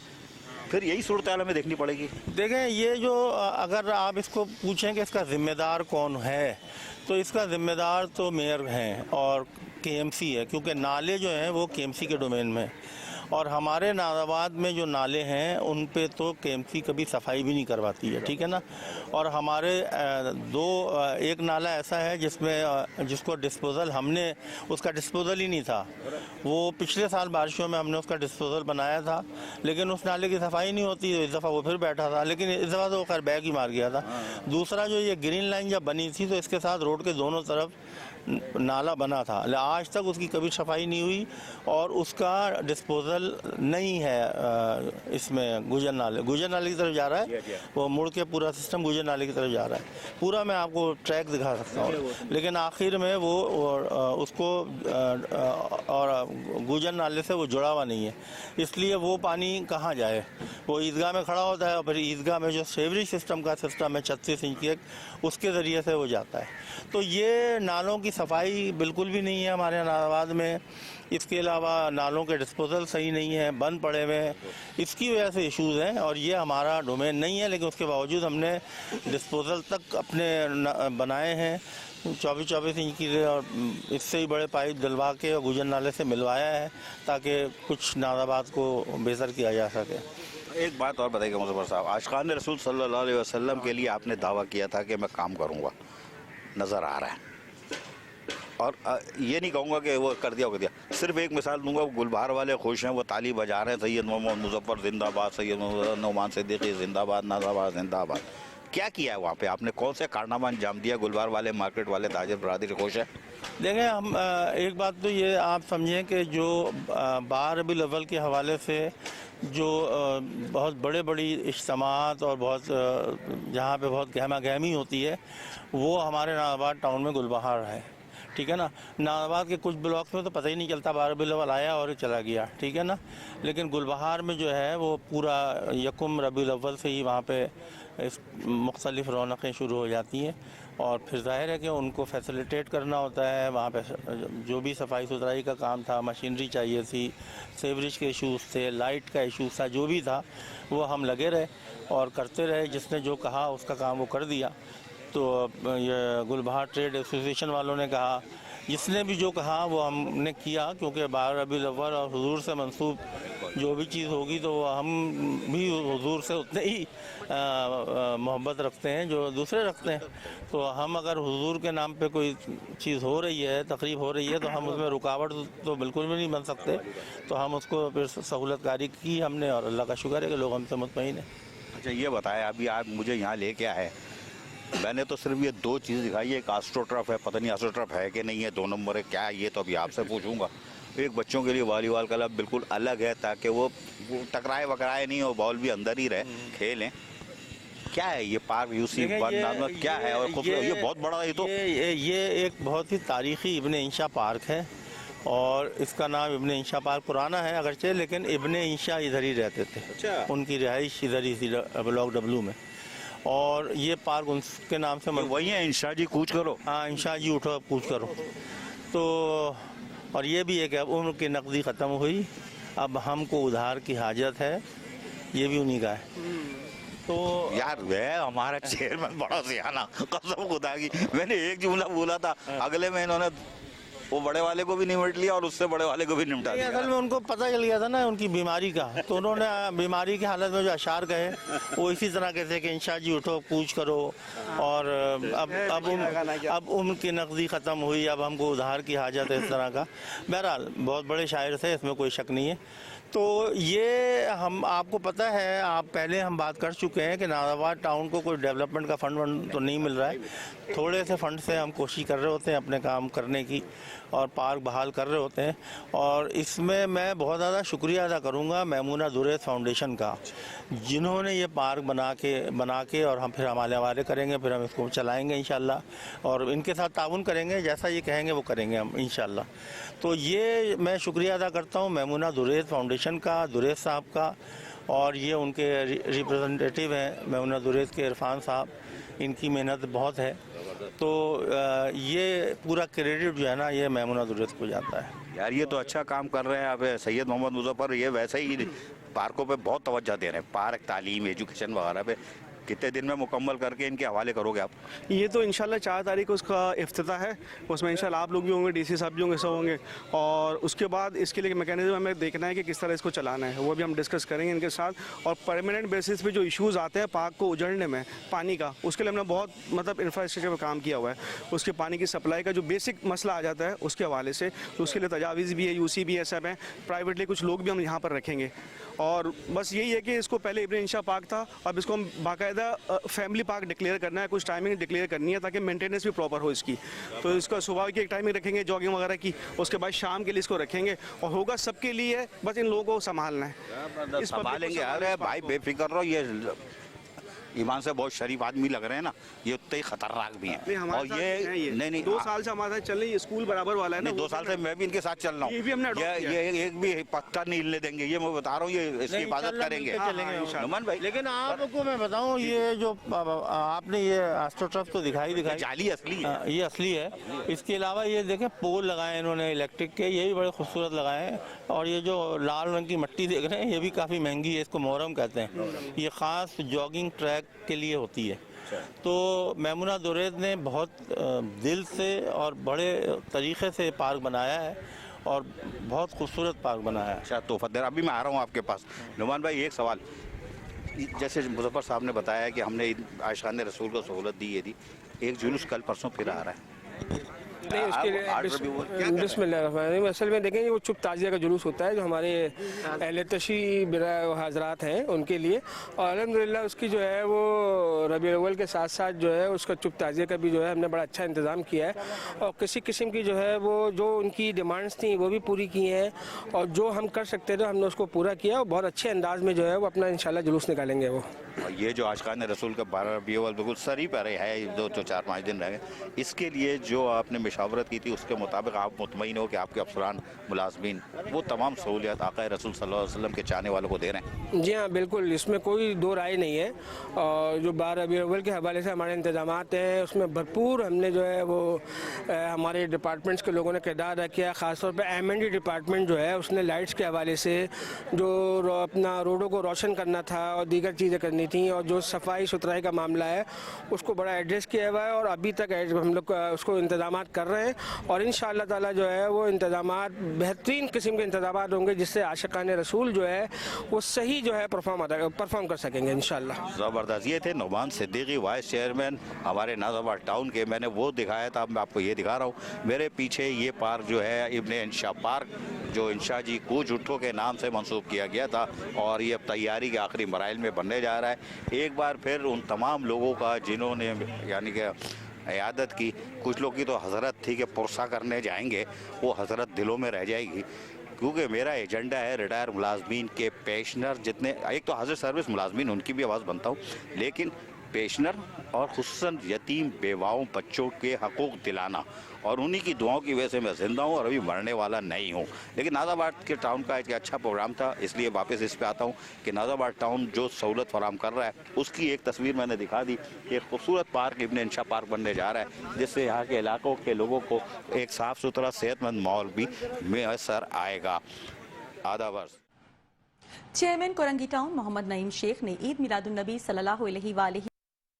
پھر یہی صورتحال ہمیں دیکھنی پڑے گی. دیکھیں، یہ جو اگر آپ اس کو پوچھیں کہ اس کا ذمہ دار کون ہے، تو اس کا ذمہ دار تو میئر ہیں اور کے ایم سی ہے، کیونکہ نالے جو ہیں وہ کے ایم سی کے ڈومین میں، اور ہمارے ناز آباد میں جو نالے ہیں ان پہ تو کے ایم سی کبھی صفائی بھی نہیں کرواتی ہے. ٹھیک ہے نا. اور ہمارے ایک نالہ ایسا ہے جس کو ڈسپوزل، ہم نے اس کا ڈسپوزل ہی نہیں تھا. وہ پچھلے سال بارشوں میں ہم نے اس کا ڈسپوزل بنایا تھا، لیکن اس نالے کی صفائی نہیں ہوتی. اس دفعہ وہ پھر بیٹھا تھا، لیکن اس دفعہ تو وہ خیر بیگ ہی مار گیا تھا. دوسرا جو یہ گرین لائن جب بنی تھی تو اس کے ساتھ روڈ کے دونوں طرف نالا بنا تھا، آج تک اس کی کبھی صفائی نہیں ہوئی، اور اس کا ڈسپوزل نہیں ہے اس میں گجر نالے کی طرف جا رہا ہے. وہ مڑ کے پورا سسٹم گجر نالے کی طرف جا رہا ہے. پورا میں آپ کو ٹریک دکھا سکتا ہوں، لیکن آخر میں وہ اس کو اور گجر نالے سے وہ جڑا ہوا نہیں ہے. اس لیے وہ پانی کہاں جائے؟ وہ عیدگاہ میں کھڑا ہوتا ہے، اور پھر عیدگاہ میں جو سیوریج سسٹم کا سسٹم ہے 36 انچ کی، اس کے ذریعے سے وہ جاتا ہے. تو یہ نالوں کی صفائی بالکل بھی نہیں ہے ہمارے ناز آباد میں. اس کے علاوہ نالوں کے ڈسپوزل صحیح نہیں ہیں، بند پڑے ہوئے ہیں. اس کی وجہ سے ایشوز ہیں، اور یہ ہمارا ڈومین نہیں ہے. لیکن اس کے باوجود ہم نے ڈسپوزل تک اپنے بنائے ہیں 24 انچ کی، اور اس سے ہی بڑے پائپ ڈلوا کے اور گجر نالے سے ملوایا ہے، تاکہ کچھ ناز آباد کو بہتر کیا جا سکے. ایک بات اور بتائیے گا مظفر صاحب، عاشقان رسول صلی اللہ علیہ وسلم کے لیے آپ نے دعویٰ کیا تھا کہ میں کام کروں گا، نظر آ رہا ہے. اور یہ نہیں کہوں گا کہ وہ کر دیا. صرف ایک مثال دوں گا، گلبہار والے خوش ہیں، وہ تالی بجا رہے ہیں، سید محمد مظفر زندہ باد، سید محمد نعمان صدیقی زندہ باد، ناز آباد زندہ باد. کیا کیا ہے وہاں پہ آپ نے؟ کون سے کارنامہ انجام دیا؟ گلبہار والے، مارکیٹ والے، تاجر برادری خوش ہے؟ دیکھیں، ہم ایک بات تو یہ آپ سمجھیں کہ جو 12 ربیع الاول کے حوالے سے جو بہت بڑی اجتماعات اور بہت جہاں پہ بہت گہما گہمی ہوتی ہے، وہ ہمارے ناز آباد ٹاؤن میں گلبہار ہے. ٹھیک ہے نا. ناز آباد کے کچھ بلاکس میں تو پتہ ہی نہیں چلتا 12 ربیع الاول آیا اور چلا گیا. ٹھیک ہے نا. لیکن گلبہار میں جو ہے وہ پورا یکم ربیع الاول سے ہی وہاں پہ مختلف رونقیں شروع ہو جاتی ہیں، اور پھر ظاہر ہے کہ ان کو فیسیلیٹیٹ کرنا ہوتا ہے. وہاں پہ جو بھی صفائی ستھرائی کا کام تھا، مشینری چاہیے تھی، سیوریج کے ایشوز تھے، لائٹ کا ایشوز تھا، جو بھی تھا وہ ہم لگے رہے اور کرتے رہے. جس نے جو کہا اس کا کام وہ کر دیا. تو یہ گلبہار ٹریڈ ایسوسیشن والوں نے کہا، جس نے بھی جو کہا وہ ہم نے کیا، کیونکہ 12 ربیع الاول اور حضور سے منسوب جو بھی چیز ہوگی تو ہم بھی حضور سے اتنے ہی محبت رکھتے ہیں جو دوسرے رکھتے ہیں. تو ہم اگر حضور کے نام پہ کوئی چیز ہو رہی ہے، تقریب ہو رہی ہے، تو ہم اس میں رکاوٹ تو بالکل بھی نہیں بن سکتے. تو ہم اس کو پھر سہولت کاری کی ہم نے، اور اللہ کا شکر ہے کہ لوگ ہم سے مطمئن ہیں. اچھا یہ بتائیں، ابھی آپ مجھے یہاں لے کے آئے، میں نے تو صرف یہ 2 چیز دکھائی ہے. ایک آسٹروٹرف ہے، پتہ نہیں آسٹروٹرف ہے کہ نہیں ہے. 2 نمبر ہے کیا ہے، یہ تو ابھی آپ سے پوچھوں گا. ایک بچوں کے لیے والی بال کلب بالکل الگ ہے، تاکہ وہ ٹکرائے وکرائے نہیں، اور بال بھی اندر ہی رہے، کھیلیں. کیا ہے یہ پارک یوسی کیا ہے؟ اور یہ بہت بڑا ہے. تو یہ ایک بہت ہی تاریخی ابن انشا پارک ہے، اور اس کا نام ابن انشا پارک پرانا ہے اگرچہ، لیکن ابن انشا ادھر ہی رہتے تھے. ان کی رہائش ادھر ہی تھی بلاک ڈبلو میں. اور یہ پارک ان کے نام سے وہی ہے انشاء جی کوچ کرو. ہاں انشاء جی اٹھو اب کوچ کرو. تو اور یہ بھی ہے کہ اب ان کی نقدی ختم ہوئی, اب ہم کو ادھار کی حاجت ہے, یہ بھی انہی کا ہے. تو یار ہے ہمارا چیئرمین بڑا سیانا, قسم خدا کی. میں نے ایک جملہ بولا تھا, اگلے میں انہوں نے وہ بڑے والے کو بھی نمٹ لیا اور اس سے بڑے والے کو بھی نمٹا دیا. اصل میں ان کو پتہ چل گیا تھا نا ان کی بیماری کا, تو انہوں نے بیماری کی حالت میں جو اشعار کہے وہ اسی طرح کے تھے کہ انشاء جی اٹھو کوچ کرو, اور اب ان کی نقدی ختم ہوئی, اب ہم کو ادھار کی حاجت ہے, اس طرح کا. بہرحال بہت بڑے شاعر تھے, اس میں کوئی شک نہیں ہے. تو یہ ہم آپ کو پتہ ہے, آپ پہلے ہم بات کر چکے ہیں کہ ناز آباد ٹاؤن کو کوئی ڈیولپمنٹ کا فنڈ تو نہیں مل رہا ہے. تھوڑے سے فنڈ سے ہم کوشش کر رہے ہوتے ہیں اپنے کام کرنے کی, اور پارک بحال کر رہے ہوتے ہیں. اور اس میں میں بہت زیادہ شکریہ ادا کروں گا میمونہ دریز فاؤنڈیشن کا, جنہوں نے یہ پارک بنا کے اور ہم پھر ہمارے حوالے کریں گے, پھر ہم اس کو چلائیں گے انشاءاللہ, اور ان کے ساتھ تعاون کریں گے, جیسا یہ کہیں گے وہ کریں گے ہم انشاءاللہ. تو یہ میں شکریہ ادا کرتا ہوں میمونہ دریز فاؤنڈیشن کا, دریز صاحب کا, اور یہ ان کے ریپرزنٹیٹیو ہیں میمونہ دریز کے عرفان صاحب, ان کی محنت بہت ہے. تو یہ پورا کریڈٹ جو ہے نا یہ میمونہ دریز کو جاتا ہے. یار یہ تو اچھا کام کر رہے ہیں آپ سید محمد مظفر, یہ ویسے ہی پارکوں پہ بہت توجہ دے رہے ہیں, پارک, تعلیم, ایجوکیشن وغیرہ پہ. کتنے دن میں مکمل کر کے ان کے حوالے کرو گے آپ؟ یہ تو انشاءاللہ 4 تاریخ کو اس کا افتتاح ہے, اس میں انشاءاللہ آپ لوگ بھی ہوں گے, ڈی سی صاحب بھی ہوں گے, سب ہوں گے. اور اس کے بعد اس کے لیے میکینزم ہمیں دیکھنا ہے کہ کس طرح اس کو چلانا ہے, وہ بھی ہم ڈسکس کریں گے ان کے ساتھ. اور پرماننٹ بیسس پہ جو ایشوز آتے ہیں پارک کو اجڑنے میں پانی کا, اس کے لیے ہم نے بہت انفراسٹرکچر پہ کام کیا ہوا ہے. اس کے پانی کی سپلائی کا جو بیسک مسئلہ آ جاتا ہے اس کے حوالے سے, تو اس کے لیے تجاویز بھی ہے, یو سی بھی ہے, سب ہیں. پرائیویٹلی کچھ لوگ بھی ہم یہاں پر رکھیں گے. اور بس یہی ہے کہ اس کو پہلے ابن انشاء پارک تھا, اب اس کو ہم باقاعدہ فیملی پارک ڈکلیئر کرنا ہے, کچھ ٹائمنگ ڈکلیئر کرنی ہے تاکہ مینٹیننس بھی پراپر ہو اس کی. تو اس کا صبح کی ایک ٹائمنگ رکھیں گے جاگنگ وغیرہ کی, اس کے بعد شام کے لیے اس کو رکھیں گے, اور ہوگا سب کے لیے, بس ان لوگوں کو سنبھالنا ہے. سنبھالیں گے. ارے بھائی بے فکر رہو, یہ ایمان سے بہت شریف آدمی لگ رہے ہیں نا, یہ اتنے ہی خطرناک بھی ہیں. اور یہ نہیں 2 سال سے ہمارے ساتھ چل رہی ہے, اسکول برابر والا ہے نا, 2 سال سے میں بھی ان کے ساتھ چل رہا ہوں. یہ بھی ہم نے یہ ایک بھی پتہ نہیں ہلنے دیں گے, یہ میں بتا رہا ہوں, یہ اس کی حفاظت کریں گے. نعمان بھائی, لیکن آپ کو میں بتاؤں, یہ جو آپ نے یہ آسٹروٹرف تو دکھائی جعلی اصلی ہے, یہ اصلی ہے. اس کے علاوہ یہ دیکھیں پول لگائے انہوں نے الیکٹرک کے, یہ بھی بڑے خوبصورت لگائے ہیں. اور یہ جو لال رنگ کی مٹی دیکھ رہے ہیں یہ بھی کافی مہنگی ہے, اس کو محرم کہتے ہیں. یہ خاص جاگنگ ٹریک کے لیے ہوتی ہے. تو میمونہ دریز نے بہت دل سے اور بڑے طریقے سے پارک بنایا ہے, اور بہت خوبصورت پارک بنایا ہے. اچھا تحفہ دے. ابھی میں آ رہا ہوں آپ کے پاس. نعمان بھائی ایک سوال, جیسے مظفر صاحب نے بتایا کہ ہم نے عاشقان رسول کو سہولت دی, یہ دی, ایک جلوس کل پرسوں پھر آ رہا ہے. نہیں اس کے لیے بسم اللہ الرحمن الرحیم. اصل میں دیکھیں وہ چپ تعزیہ کا جلوس ہوتا ہے جو ہمارے اہل تشیع برائے حضرات ہیں ان کے لیے, اور الحمدللہ اس کی جو ہے وہ ربیع الاول کے ساتھ ساتھ جو ہے اس کا چپ تعزیہ کا بھی جو ہے ہم نے بڑا اچھا انتظام کیا ہے. اور کسی قسم کی جو ہے وہ جو ان کی ڈیمانڈس تھیں وہ بھی پوری کی ہیں, اور جو ہم کر سکتے تھے ہم نے اس کو پورا کیا, اور بہت اچھے انداز میں جو ہے وہ اپنا انشاءاللہ جلوس نکالیں گے. وہ یہ جو عاشقان رسول کا 12 ربیع الاول بالکل سر ہی پہ رہے ہے, 2-4-5 دن رہ گئے, اس کے لیے جو آپ نے مشاورت کی تھی اس کے مطابق آپ مطمئن ہو کہ آپ کے افسران ملازمین وہ تمام سہولیات آقا رسول صلی اللہ علیہ وسلم کے چاہنے والوں کو دے رہے ہیں؟ جی ہاں بالکل, اس میں کوئی دو رائے نہیں ہے. اور جو 12 ربیع الاول کے حوالے سے ہمارے انتظامات ہیں اس میں بھرپور ہم نے جو ہے وہ ہمارے ڈپارٹمنٹس کے لوگوں نے کردار ادا کیا. خاص طور پہ ایم&ڈی ڈپارٹمنٹ جو ہے اس نے لائٹس کے حوالے سے جو اپنا روڈوں کو روشن کرنا تھا اور دیگر چیزیں کرنی تھیں, اور جو صفائی ستھرائی کا معاملہ ہے اس کو بڑا ایڈریس کیا ہوا ہے, اور ابھی تک ہم لوگ اس کو انتظامات کر رہے ہیں. اور انشاءاللہ تعالی جو ہے وہ انتظامات بہترین قسم کے انتظامات ہوں گے جس سے عاشقان رسول جو ہے وہ صحیح جو ہے پرفارم کر سکیں گے انشاءاللہ. زبردست. یہ تھے نعمان صدیقی وائس چیئرمین ہمارے ناز آباد ٹاؤن کے. میں نے وہ دکھایا تھا, میں آپ کو یہ دکھا رہا ہوں. میرے پیچھے یہ پارک جو ہے ابن انشاء پارک, جو انشاء جی کوچ اٹھو کے نام سے منسوخ کیا گیا تھا, اور یہ اب تیاری کے آخری مراحل میں بننے جا رہا ہے. ایک بار پھر ان تمام لوگوں کا جنہوں نے یعنی کہ عیادت کی, کچھ لوگ کی تو حضرت تھی کہ پرسہ کرنے جائیں گے, وہ حضرت دلوں میں رہ جائے گی, کیونکہ میرا ایجنڈا ہے ریٹائر ملازمین کے پینشنر جتنے, ایک تو حاضر سروس ملازمین ان کی بھی آواز بنتا ہوں, لیکن पेंशनर और खुसूसन यतीम बेवाओं बच्चों के हकूक़ दिलाना, और उन्हीं की दुआओं की वजह से मैं ज़िंदा हूँ और अभी मरने वाला नहीं हूँ। लेकिन नाज़ाबाद के टाउन का एक अच्छा प्रोग्राम था, इसलिए वापस इस पे आता हूँ कि नाज़ाबाद टाउन जो सहूलत फराम कर रहा है उसकी एक तस्वीर मैंने दिखा दी। एक खूबसूरत पार्क इब्न इंशा पार्क बनने जा रहा है, जिससे यहाँ के इलाकों के लोगों को एक साफ़ सुथरा सेहतमंद माहौल भी मैसर आएगा। आदावर्स। चेयरमैन कोरंगी टाउन मोहम्मद नईम शेख ने ईद मिलादुन्नबी सल्लल्लाहु अलैहि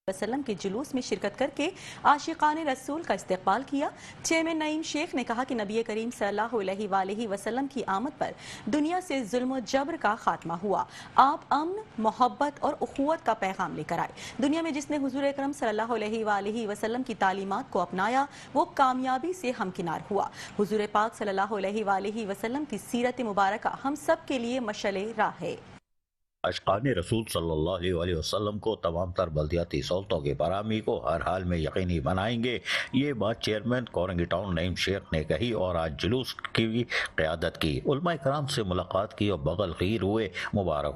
वसल्लम के जुलूस में शिरकत करके आशिकाने रसूल का इस्तकबाल किया। चेयरमैन नईम शेख ने कहा कि नबी करीम सल्लल्लाहु अलैहि वसल्लम की आमद पर दुनिया से जुल्म और जबर का खात्मा हुआ। आप अमन, मोहब्बत और उखुवत का पैगाम लेकर आए। दुनिया में जिसने हुजूर अकरम सल्लल्लाहु अलैहि वसल्लम की तालीमात को अपनाया वो कामयाबी से हमकिनार हुआ। हुजूर पाक सल्लल्लाहु अलैहि वसल्लम की सीरत मुबारका हम सब के लिए मशअले राह है। अशकान रसूल सल्लल्लाहु अलैहि वसल्लम को तमाम तर बल्दियाती सहूलतों की फराहमी को हर हाल में यकीनी बनाएंगे। ये बात चेयरमैन कोरंगी टाउन नईम शेख ने कही और आज जुलूस की भी क़यादत की। उलमा कराम से मुलाकात की और बगल खीर हुए। मुबारक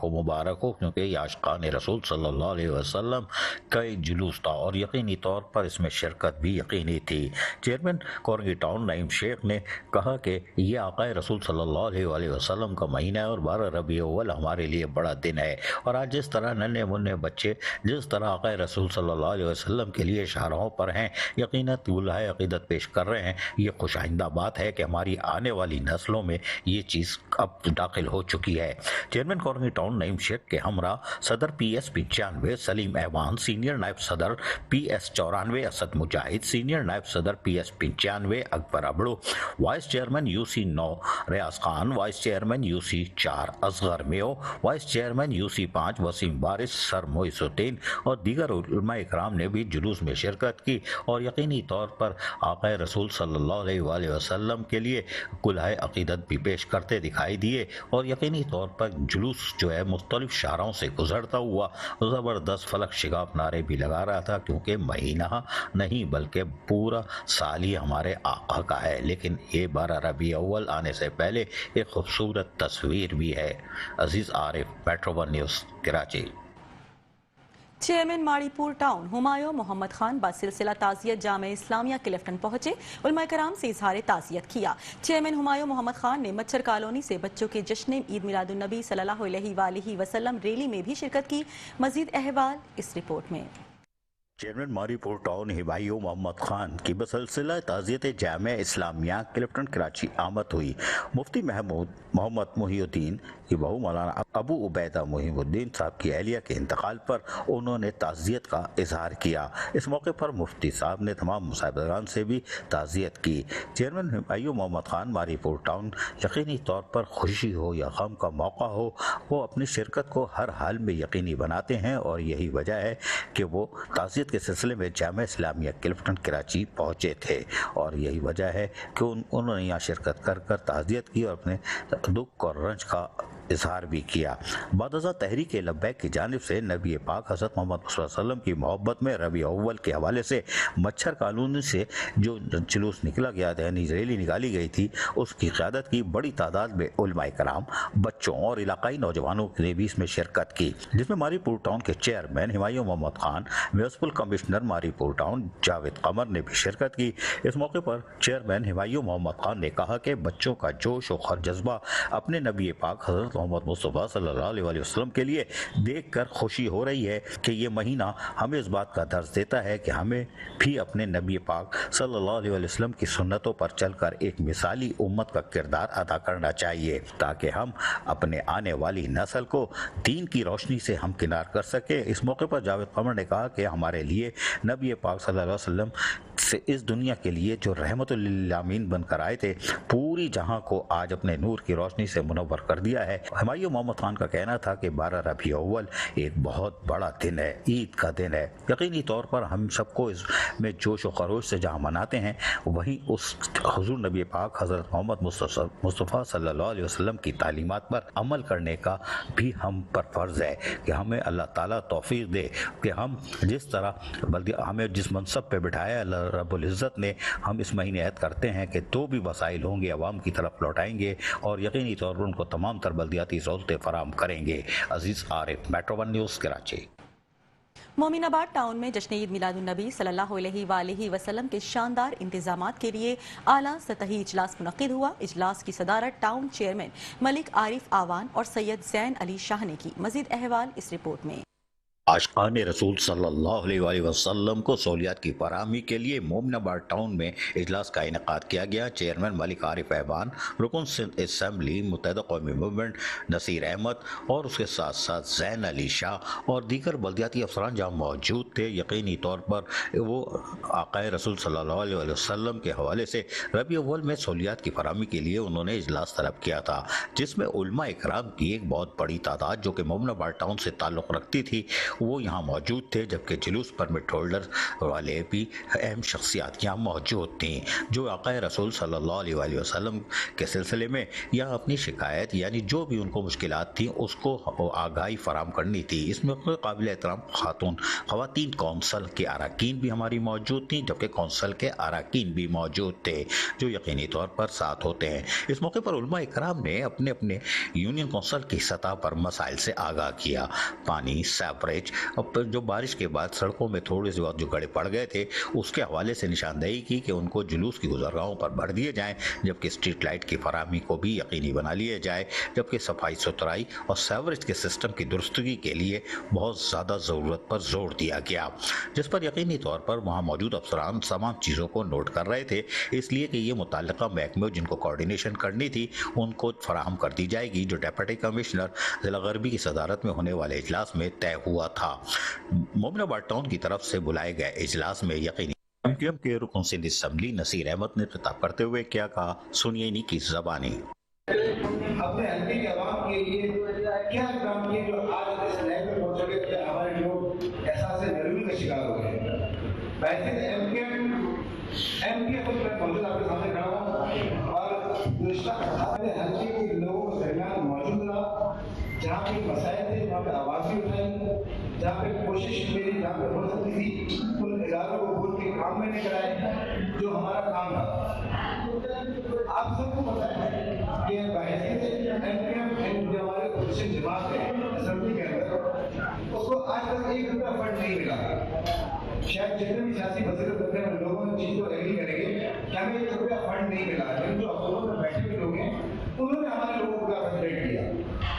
हो क्योंकि ये आशिकान रसूल सल्लल्लाहु अलैहि वसल्लम का जुलूस था और यकीनी तौर पर इसमें शिरकत भी यकीनी थी। चेयरमैन कोरंगी टाउन नईम शेख ने कहा कि ये आक़ाए रसूल सल्लल्लाहु अलैहि वसल्लम का महीना है और 12 रबी अव्वल हमारे लिए बड़ा दिन है। और आज जिस तरह नन्हे मुन्ने बच्चे जिस तरह आक़ाए रसूल सल्लल्लाहु अलैहि वसल्लम के लिए शाहराहों पर हैं, यकीनन गुलाहे अक़ीदत पेश कर रहे हैं। ये खुशाइंदा बात है कि हमारी आने वाली नस्लों में ये चीज़ अब दाखिल हो चुकी है। चेयरमैन कोरंगी टाउन नईम शेख के हमरा सदर PS 95 सलीम ऐवान, सीनियर नायब सदर PS 94 असद मुजाहिद, सीनियर नायब सदर PS 95 Akbar Abro, vice chairman UC 9 Riaz Khan, vice chairman UC 4 Asghar Mayo, vice chairman UC 5 Waseem Barish, sir मोइसुद्दीन और दीगर उलमा इकराम ने भी जुलूस में शिरकत की और यकीनी तौर पर आक़ाए रसूल सल्लल्लाहु अलैहि वसल्लम के लिए गुलाहे अक़ीदत भी पेश करते दिखाई दिए। और यकीनी तौर पर जुलूस जो है मुख्तलिफ शाहराओं से गुजरता हुआ ज़बरदस्त फलक शिगाफ नारे भी लगा रहा था, क्योंकि महीना नहीं बल्कि पूरा साल ही हमारे आका का है। लेकिन ये 12 रबी अव्वल आने से पहले एक खूबसूरत तस्वीर भी है। Aziz Arif, metro one news, Karachi. Chairman Maripur town Humayun Mohammad Khan बासिलसिला ताज़ियत जामे इस्लामिया क्लिफ्टन पहुंचे। उलमा कराम से इजहार ताज़ियत किया। चेयरमैन हुमायूं मोहम्मद खान ने मच्छर कॉलोनी से बच्चों के जश्न ईद मिलादुन्नबी सल्लल्लाहु अलैहि वसल्लम रैली में भी शिरकत की। मजीद अहवाल इस रिपोर्ट में। चेयरमैन मारीपुर टाउन हुमायूं मोहम्मद खान की बसिलसिला ताज़ियत जामे इस्लामिया क्लिफ्टन कराची आमद हुई। मुफ्ती मोहम्मद मुहीउद्दीन की बहू मौलाना अबू उबैदा मुहीउद्दीन साहब की अहलिया के इंतकाल पर उन्होंने ताज़ियत का इजहार किया। इस मौके पर मुफ्ती साहब ने तमाम मुसाहिबान से भी ताज़ियत की। चेयरमैन हुमायूं मोहम्मद खान मारीपुर टाउन यकीनी तौर पर खुशी हो या गम का मौका हो, वो अपनी शिरकत को हर हाल में यकीनी बनाते हैं और यही वजह है कि वो ताज़ियत के सिलसिले में जामे इस्लामिया क्लिफ्टन कराची पहुँचे थे और यही वजह है कि उन्होंने यहाँ शिरकत कर ताज़ियत की और अपने दुख और रंज का इजहार भी किया। बादज़ा तहरीक लब्बैक की जानिब से नबी पाक हज़रत मोहम्मद वसल्लम की मोहब्बत में रबी अव्वल के हवाले से मच्छर कॉलोनी से जो जुलूस निकला गया था, यानी रैली निकाली गई थी, उसकी क़यादत की बड़ी तादाद में उलमा कराम, बच्चों और इलाकाई नौजवानों ने भी इसमें शिरकत की, जिसमें मारीपुर टाउन के chairman Humayun Mohammad Khan, municipal commissioner Maripur town Javed Qamar ने भी शिरकत की। इस मौके पर चेयरमैन हुमायूं मोहम्मद खान ने कहा कि बच्चों का जोश और जज्बा अपने नबी पाक हज़रत मोहम्मद मुस्तफ़ा सल्लल्लाहु अलैहि वसल्लम के लिए देखकर खुशी हो रही है कि ये महीना हमें इस बात का दर्ज देता है कि हमें भी अपने नबी पाक सल्लल्लाहु अलैहि वसल्लम की सुन्नतों पर चलकर एक मिसाली उम्मत का किरदार अदा करना चाहिए, ताकि हम अपने आने वाली नस्ल को दीन की रोशनी से हमकिनार कर सके। इस मौके पर जावेद कमर ने कहा कि हमारे लिए नबी पाक सल्लल्लाहु अलैहि वसल्लम से इस दुनिया के लिए जो रहमतुल लिल आमीन बनकर आए थे, पूरी जहां को आज अपने नूर की रोशनी से मुनव्वर कर दिया है। हुमायूं मोहम्मद खान का कहना था कि 12 रबी अव्वल एक बहुत बड़ा दिन है, ईद का दिन है। यकीनी तौर पर हम सबको इसमें जोश और खरोश से जहाँ मनाते हैं, वहीं उस हुजूर नबी पाक हज़रत मोहम्मद मुस्तफ़ा सल्लल्लाहु अलैहि वसल्लम की तालीमात पर अमल करने का भी हम पर फ़र्ज़ है कि हमें अल्लाह ताला तौफ़ीक़ दे कि हम जिस तरह बल्कि हमें जिस मनसब पे बिठाया अल्लाह रब्बुल इज़्ज़त ने, हम इस महीने ऐद करते हैं कि जो भी वसाइल होंगे अवाम की तरफ लौटाएंगे और यकीनी तौर पर उनको तमाम तर बल्दियाती सहूलतें फराहम करेंगे। Aziz Arif, metro one news, Karachi. Mominabad town میں جشن عید میلاد النبی صلی اللہ علیہ وآلہ وسلم کے شاندار انتظامات کے لیے اعلیٰ سطحی اجلاس منعقد ہوا۔ اجلاس کی صدارت ٹاؤن چیئرمین ملک عارف آوان اور سید زین علی شاہ نے کی۔ مزید احوال اس رپورٹ میں۔ عاشقان رسول صلی اللہ علیہ وآلہ وسلم کو سہولیات کی فراہمی کے لیے مومن آباد ٹاؤن میں اجلاس کا انعقاد کیا گیا۔ چیئرمین ملک عارف ایوان، رکن سندھ اسمبلی متحدہ قومی موومنٹ نصیر احمد اور اس کے ساتھ ساتھ زین علی شاہ اور دیگر بلدیاتی افسران جہاں موجود تھے، یقینی طور پر وہ آقا رسول صلی اللہ علیہ وآلہ وسلم کے حوالے سے ربیع اول میں سہولیات کی فراہمی کے لیے انہوں نے اجلاس طلب کیا تھا، جس میں علماء اکرام کی ایک بہت بڑی تعداد جو کہ مومن آباد ٹاؤن سے تعلق رکھتی تھی وہ یہاں موجود تھے، جبکہ جلوس پرمٹ ہولڈر والے بھی اہم شخصیات یہاں موجود تھیں جو آقا رسول صلی اللہ علیہ وآلہ وسلم کے سلسلے میں یا اپنی شکایت یعنی جو بھی ان کو مشکلات تھیں اس کو آگاہی فراہم کرنی تھی۔ اس میں قابل احترام خواتین کونسل کے اراکین بھی ہماری موجود تھیں، جبکہ کونسل کے اراکین بھی موجود تھے جو یقینی طور پر ساتھ ہوتے ہیں۔ اس موقع پر علماء اکرام نے اپنے اپنے یونین کونسل کی سطح پر مسائل سے آگاہ کیا۔ پانی، سیوریج، جو بارش کے بعد سڑکوں میں تھوڑے سے وقت جو گڑے پڑ گئے تھے اس کے حوالے سے نشاندہی کی کہ ان کو جلوس کی گزرگاہوں پر بھر دیے جائیں، جبکہ اسٹریٹ لائٹ کی فراہمی کو بھی یقینی بنا لیے جائے، جبکہ صفائی ستھرائی اور سیوریج کے سسٹم کی درستگی کے لیے بہت زیادہ ضرورت پر زور دیا گیا، جس پر یقینی طور پر وہاں موجود افسران تمام چیزوں کو نوٹ کر رہے تھے، اس لیے کہ یہ متعلقہ محکمے جن کو کوارڈینیشن کرنی تھی ان کو فراہم کر دی جائے گی، جو ڈپٹی کمشنر ضلع غربی کی صدارت میں ہونے والے اجلاس میں طے ہوا تھا۔ مومن آباد ٹاؤن کی طرف سے بلائے گئے اجلاس میں یقینی ایم کے رکن سندھ اسمبلی نصیر احمد نے خطاب کرتے ہوئے کیا کہا، سنیے انہی کی زبانی۔ اپنے حلقے کے عوام کے لیے کیا کام کیے جو آج اس لیول پر پہنچ گئے کہ ہمارے لوگ احساس نرمی کا شکار ہو گئے۔ بہترین ایم پی خود میں موجود آپ کے سامنے کھڑا ہوں اور گزشتہ اپنے حلقے کے لوگوں کے درمیان موجود رہا، جہاں پہ مسائل تھے وہاں پہ آواز بھی اٹھائی، جہاں پہ کوشش میری جہاں پہ ہو سکتی تھی ان اداروں کو بول کے کام میں نے کرائے جو ہمارا کام تھا۔ آپ سب کو پتہ ہے کہ بحیثیت ایم جو ہمارے اپوزیشن جماعت ہے اسمبلی کے اندر اس کو آج تک ایک روپیہ فنڈ نہیں ملا۔ شاید جتنے بھی سیاسی مسئلے کرنے والے لوگوں نے چیز کو ایگری کریں گے کہ ہمیں ایک روپیہ فنڈ نہیں ملا، لیکن جو حکومت میں بیٹھے ہوئے لوگ ہیں انہوں نے ہمارے لوگوں کو کنسنٹریٹ کیا۔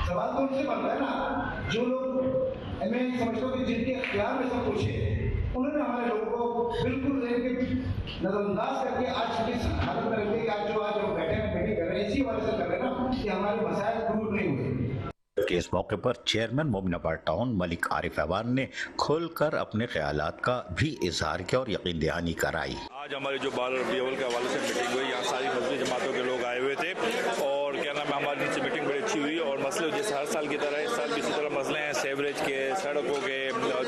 سوال تو ان سے بنتا ہے نا، جو لوگ میں سمجھتا ہوں کہ جن کے اختیار میں سب کچھ ہے انہوں نے ہمارے لوگوں کو بالکل نظر انداز کر کے آج کی حالت میں رکھتے کہ آج جو ہم بیٹھے ہیں میٹنگ کر رہے ہیں اسی وجہ سے کر رہے ہیں نا کہ ہمارے مسائل دور نہیں ہوئے۔ کہ اس موقع پر چیئرمین مومن آباد ٹاؤن ملک عارف ایوان نے کھل کر اپنے خیالات کا بھی اظہار کیا اور یقین دہانی کرائی۔ آج ہماری جو 12 ربیع الاول کے حوالے سے میٹنگ ہوئی، یہاں ساری مذہبی جماعتوں کے لوگ آئے ہوئے تھے اور کیا نام ہے ہماری نیچے میٹنگ بڑی اچھی ہوئی اور مسئلے جیسے ہر سال کی طرح اس سال بھی اسی طرح مسئلے ہیں، سیوریج کے، سڑکوں کے،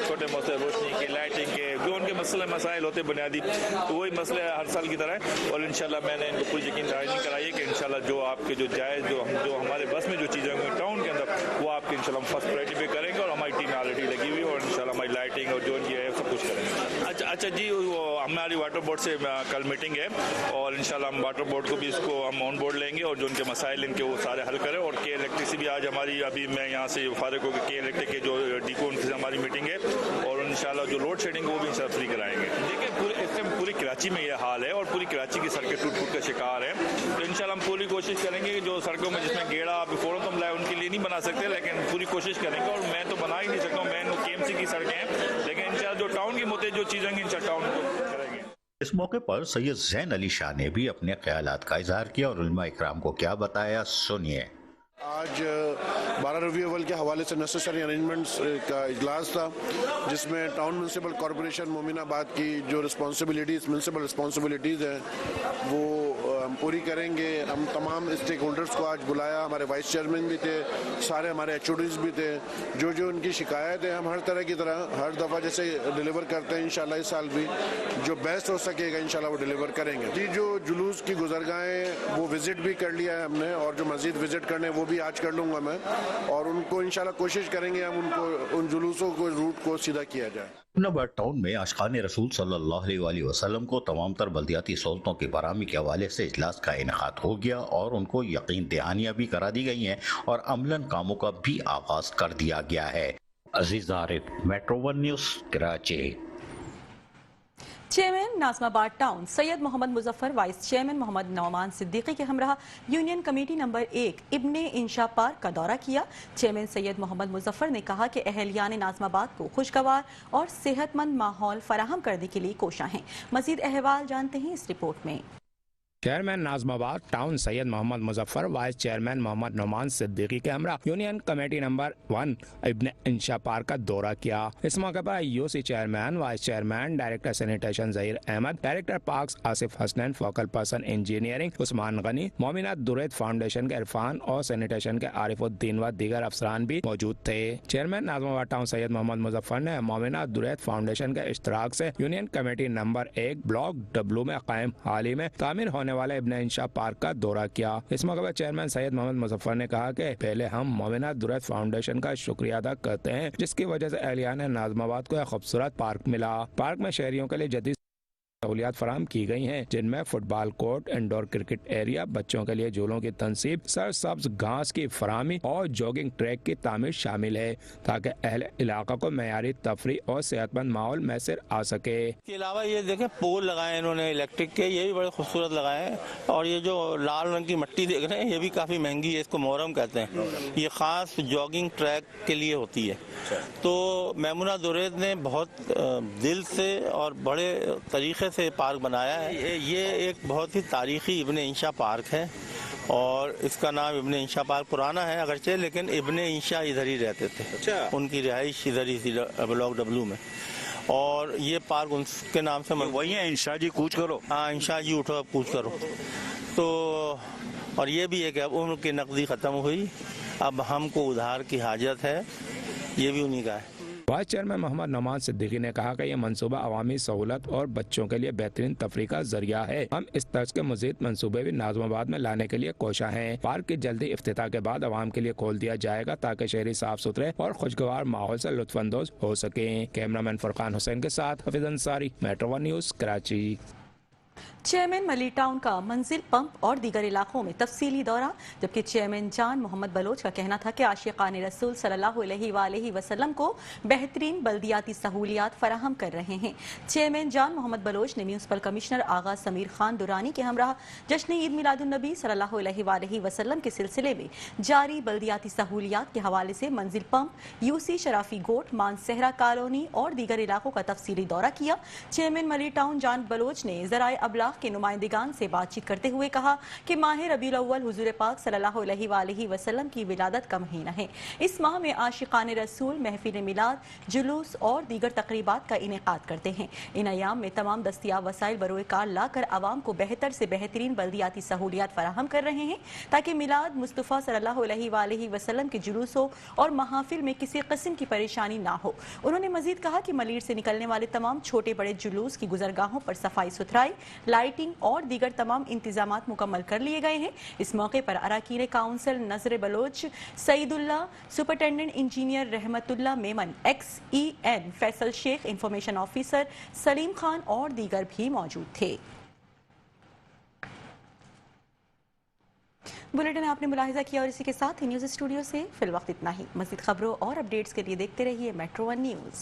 چھوٹے مسئلے روشنی کے، لائٹنگ کے، جو ان کے مسائل ہوتے بنیادی تو وہی مسئلے ہر سال کی طرح ہے اور انشاءاللہ میں نے ان کو پوری یقین دہانی کرائی ہے کہ انشاءاللہ جو آپ کے جو جائز جو ہمارے بس میں جو چیزیں ہوں گی ٹاؤن کے اندر وہ آپ کے انشاءاللہ ہم فرسٹ پرائرٹی پہ کریں گے اور ہماری ٹیم آلریڈی لگی ہوئی اور انشاءاللہ ہماری لائٹنگ اور جو یہ ہے سب کچھ کریں گے۔ اچھا جی، وہ ہماری واٹر بورڈ سے کل میٹنگ ہے اور انشاءاللہ ہم واٹر بورڈ کو بھی اس کو ہم آن بورڈ لیں گے اور جو ان کے مسائل ان کے وہ سارے حل کریں اور کے الیکٹرک سے بھی آج ہماری ابھی میں یہاں سے فارغ ہو کے کے الیکٹرک کے جو ڈیپو ان سے ہماری میٹنگ ہے اور انشاءاللہ جو لوڈ شیڈنگ وہ بھی انشاءاللہ فری کرائیں گے۔ دیکھیں اس ٹائم پوری کراچی میں یہ حال ہے اور پوری کراچی کی سڑکیں ٹوٹ پھوٹ کا شکار ہے، تو انشاءاللہ ہم پوری کوشش کریں گے کہ جو سڑکوں میں جس میں گیڑا فوراً تو ہم لائے ان کے لیے نہیں بنا سکتے لیکن پوری کوشش کریں گے اور میں تو بنا ہی نہیں سکتا ہوں، میں کے ایم سی کی سڑکیں ہیں لیکن انشاءاللہ جو ٹاؤن کے متعلق جو چیزیں ہیں انشاءاللہ ٹاؤن کو کریں گے۔ اس موقع پر سید زین علی شاہ نے بھی اپنے خیالات کا اظہار کیا اور علماء اکرام کو کیا بتایا، سنیے۔ آج 12 ربیع الاول کے حوالے سے نیسیسری ارینجمنٹس کا اجلاس تھا جس میں ٹاؤن میونسپل کارپوریشن مومن آباد کی جو میونسپل رسپانسبلٹیز ہیں وہ ہم پوری کریں گے۔ ہم تمام اسٹیک ہولڈرز کو آج بلایا، ہمارے وائس چیئرمین بھی تھے، سارے ہمارے ایچ او ڈیز بھی تھے، جو ان کی شکایت ہے ہم ہر طرح کی طرح ہر دفعہ جیسے ڈیلیور کرتے ہیں انشاءاللہ اس سال بھی جو بیسٹ ہو سکے گا انشاءاللہ وہ ڈیلیور کریں گے۔ جی جو جلوس کی گزرگاہیں وہ وزٹ بھی کر لیا ہے ہم نے اور جو مزید وزٹ کرنے وہ بھی آج کر لوں گا میں اور ان کو انشاءاللہ کوشش کریں گے ہم ان جلوسوں کو روٹ کو سیدھا کیا جائے۔ مومن آباد ٹاؤن میں عاشقان رسول صلی اللہ علیہ وآلہ وسلم کو تمام تر بلدیاتی سہولتوں کی فراہمی کے حوالے سے اجلاس کا انعقاد ہو گیا اور ان کو یقین دہانیاں بھی کرا دی گئی ہیں اور عملاً کاموں کا بھی آغاز کر دیا گیا ہے۔ Aziz Arif, metro 1 news, Karachi. Chairman Nazimabad town Syed Mohammad Muzaffar, vice chairman Mohammad Noman Siddiqui के हमरा union committee number 1 Ibne Insha park का दौरा किया। चेयरमैन सैयद मोहम्मद मुजफ्फर ने कहा कि अहलियान नाज़माबाद को खुशगवार और सेहतमंद माहौल फराहम करने के लिए कोशां हैं। मजीद अहवाल जानते हैं इस रिपोर्ट में। Chairman Nazimabad town Syed Mohammad Muzaffar, vice chairman Mohammad Noman Siddiqui के हमरा union committee number 1 Ibne Insha park का दौरा किया। इस मौके पर UC chairman, vice chairman, director sanitation Zaheer Ahmed, director parks Asif Hasnain, focal person engineering Usman Ghani, Momina Duraid foundation के इरफान और सैनिटेशन के आरिफुद्दीन व दीगर अफसरान भी मौजूद थे। चेयरमैन नाज़माबाद टाउन सैयद मोहम्मद मुजफ्फर ने मोमिना दुरैद फाउंडेशन के इश्तराक से union committee number 1 block W में कायम हाल ही में तामीर होने वाले इब्ने इंशा पार्क का दौरा किया। इस मौके पर चेयरमैन सैयद मोहम्मद मुजफ्फर ने कहा कि पहले हम मोमिना दुरैद फाउंडेशन का शुक्रिया अदा करते हैं, जिसकी वजह से अहलियान नाज़माबाद को एक खूबसूरत पार्क मिला। पार्क में शहरियों के लिए जदीद सहूलियात फराहम की गई हैं, जिनमें football court, indoor cricket area, बच्चों के लिए झूलों की तनसीब, सरसब्ज घास की फराहमी और जॉगिंग ट्रैक की तामीर शामिल है, ताकि अहले इलाका को मयारी तफरी और सेहतमंद माहौल मैसर आ सके। इसके अलावा ये देखें पोल लगाए इन्होंने इलेक्ट्रिक के, ये भी बड़े खूबसूरत लगाए हैं। और ये जो लाल रंग की मट्टी देख रहे हैं, ये भी काफ़ी महंगी है, इसको मोहरम कहते हैं। ये ख़ास जॉगिंग ट्रैक के लिए होती है। तो मेमुना दुरैद ने बहुत दिल से और बड़े तरीके से पार्क बनाया है। ये एक बहुत ही तारीखी इब्ने इंशा पार्क है और इसका नाम इब्ने इंशा पार्क पुराना है अगरचे, लेकिन इब्ने इंशा इधर ही रहते थे। उनकी रिहाइश इधर ही थी ब्लॉक डब्लू में, और ये पार्क उनके नाम से वही है। इंशा जी कूच करो। हाँ, इंशा जी उठो अब कूच करो। तो और ये भी है कि अब उम्र की नकदी ख़त्म हुई, अब हमको उधार की हाजत है, ये भी उन्हीं का है। वाइस चेयरमैन मोहम्मद नौमान सिद्दीकी ने कहा कि यह मंसूबा अवामी सहूलत और बच्चों के लिए बेहतरीन तफरी का जरिया है। हम इस तर्ज के मजीद मंसूबे भी नाज़माबाद में लाने के लिए कोशा हैं। पार्क की जल्दी इफ्तिताह के बाद आवाम के लिए खोल दिया जाएगा, ताकि शहरी साफ सुथरे और खुशगवार माहौल से लुत्फानंदोज हो सके। कैमरामैन फरकान हुसैन के साथ Hafeez Ansari, metro 1 news, Karachi. Chairman मली टाउन का मंजिल पंप और दीगर इलाकों में तफसीली दौरा, जबकि चेयरमैन जान मोहम्मद बलोच का कहना था कि आशिकान रसूल सल्लल्लाहु अलैहि वसल्लम को बेहतरीन बल्दियाती सहूलियात फराहम कर रहे हैं। चेयरमैन जान मोहम्मद बलोच ने म्यूनसिपल कमिश्नर आगा समीर खान दुरानी के हमरा जश्न ईद मिलादुन्नबी सल्लल्लाहु अलैहि वसल्लम के सिलसिले में जारी बल्दियाती सहूलियात के हवाले से मंजिल पंप, यूसी शराफी गोट, मानसहरा कॉलोनी और दीगर इलाकों का तफसीली दौरा किया। चेयरमैन मली टाउन जान बलोच ने ज़राए अबलाग के नुमाइंदगान से बातचीत करते हुए कहा कि माह रबीउल अव्वल हुजूर पाक सल्लल्लाहु अलैहि वसल्लम की विलादत का महीना है। इस माह में आशिकान रसूल महफिल मिलाद, जुलूस और दीगर तकरीबात का इनेकाद करते हैं। इन अयाम में तमाम दस्तियाब वसाइल बरोए कार लाकर आवाम को बेहतर से बेहतरीन बल्दियाती सहूलियात फराहम कर रहे हैं, ताकि मिलाद मुस्तफ़ा सल्लल्लाहु अलैहि वसल्लम के जुलूसों और महाफिल में किसी किस्म की परेशानी ना हो। उन्होंने मजीद कहा कि मलीर से निकलने वाले तमाम छोटे बड़े जुलूस की गुजरगाहों पर सफाई सुथराई, लाइटिंग और दीगर तमाम इंतजामात मुकम्मल कर लिए गए हैं। इस मौके पर अराकीन council Nazar Baloch, Saeedullah, superintendent engineer Rahmatullah Memon, XEN Faisal Sheikh, information officer Saleem Khan और दीगर भी मौजूद थे। बुलेटिन आपने मुलाहिजा किया और इसी के साथ ही न्यूज़ स्टूडियो से फिलवक्त इतना ही। मज़ीद खबरों और अपडेट्स के लिए देखते रहिए मेट्रो 1 न्यूज़।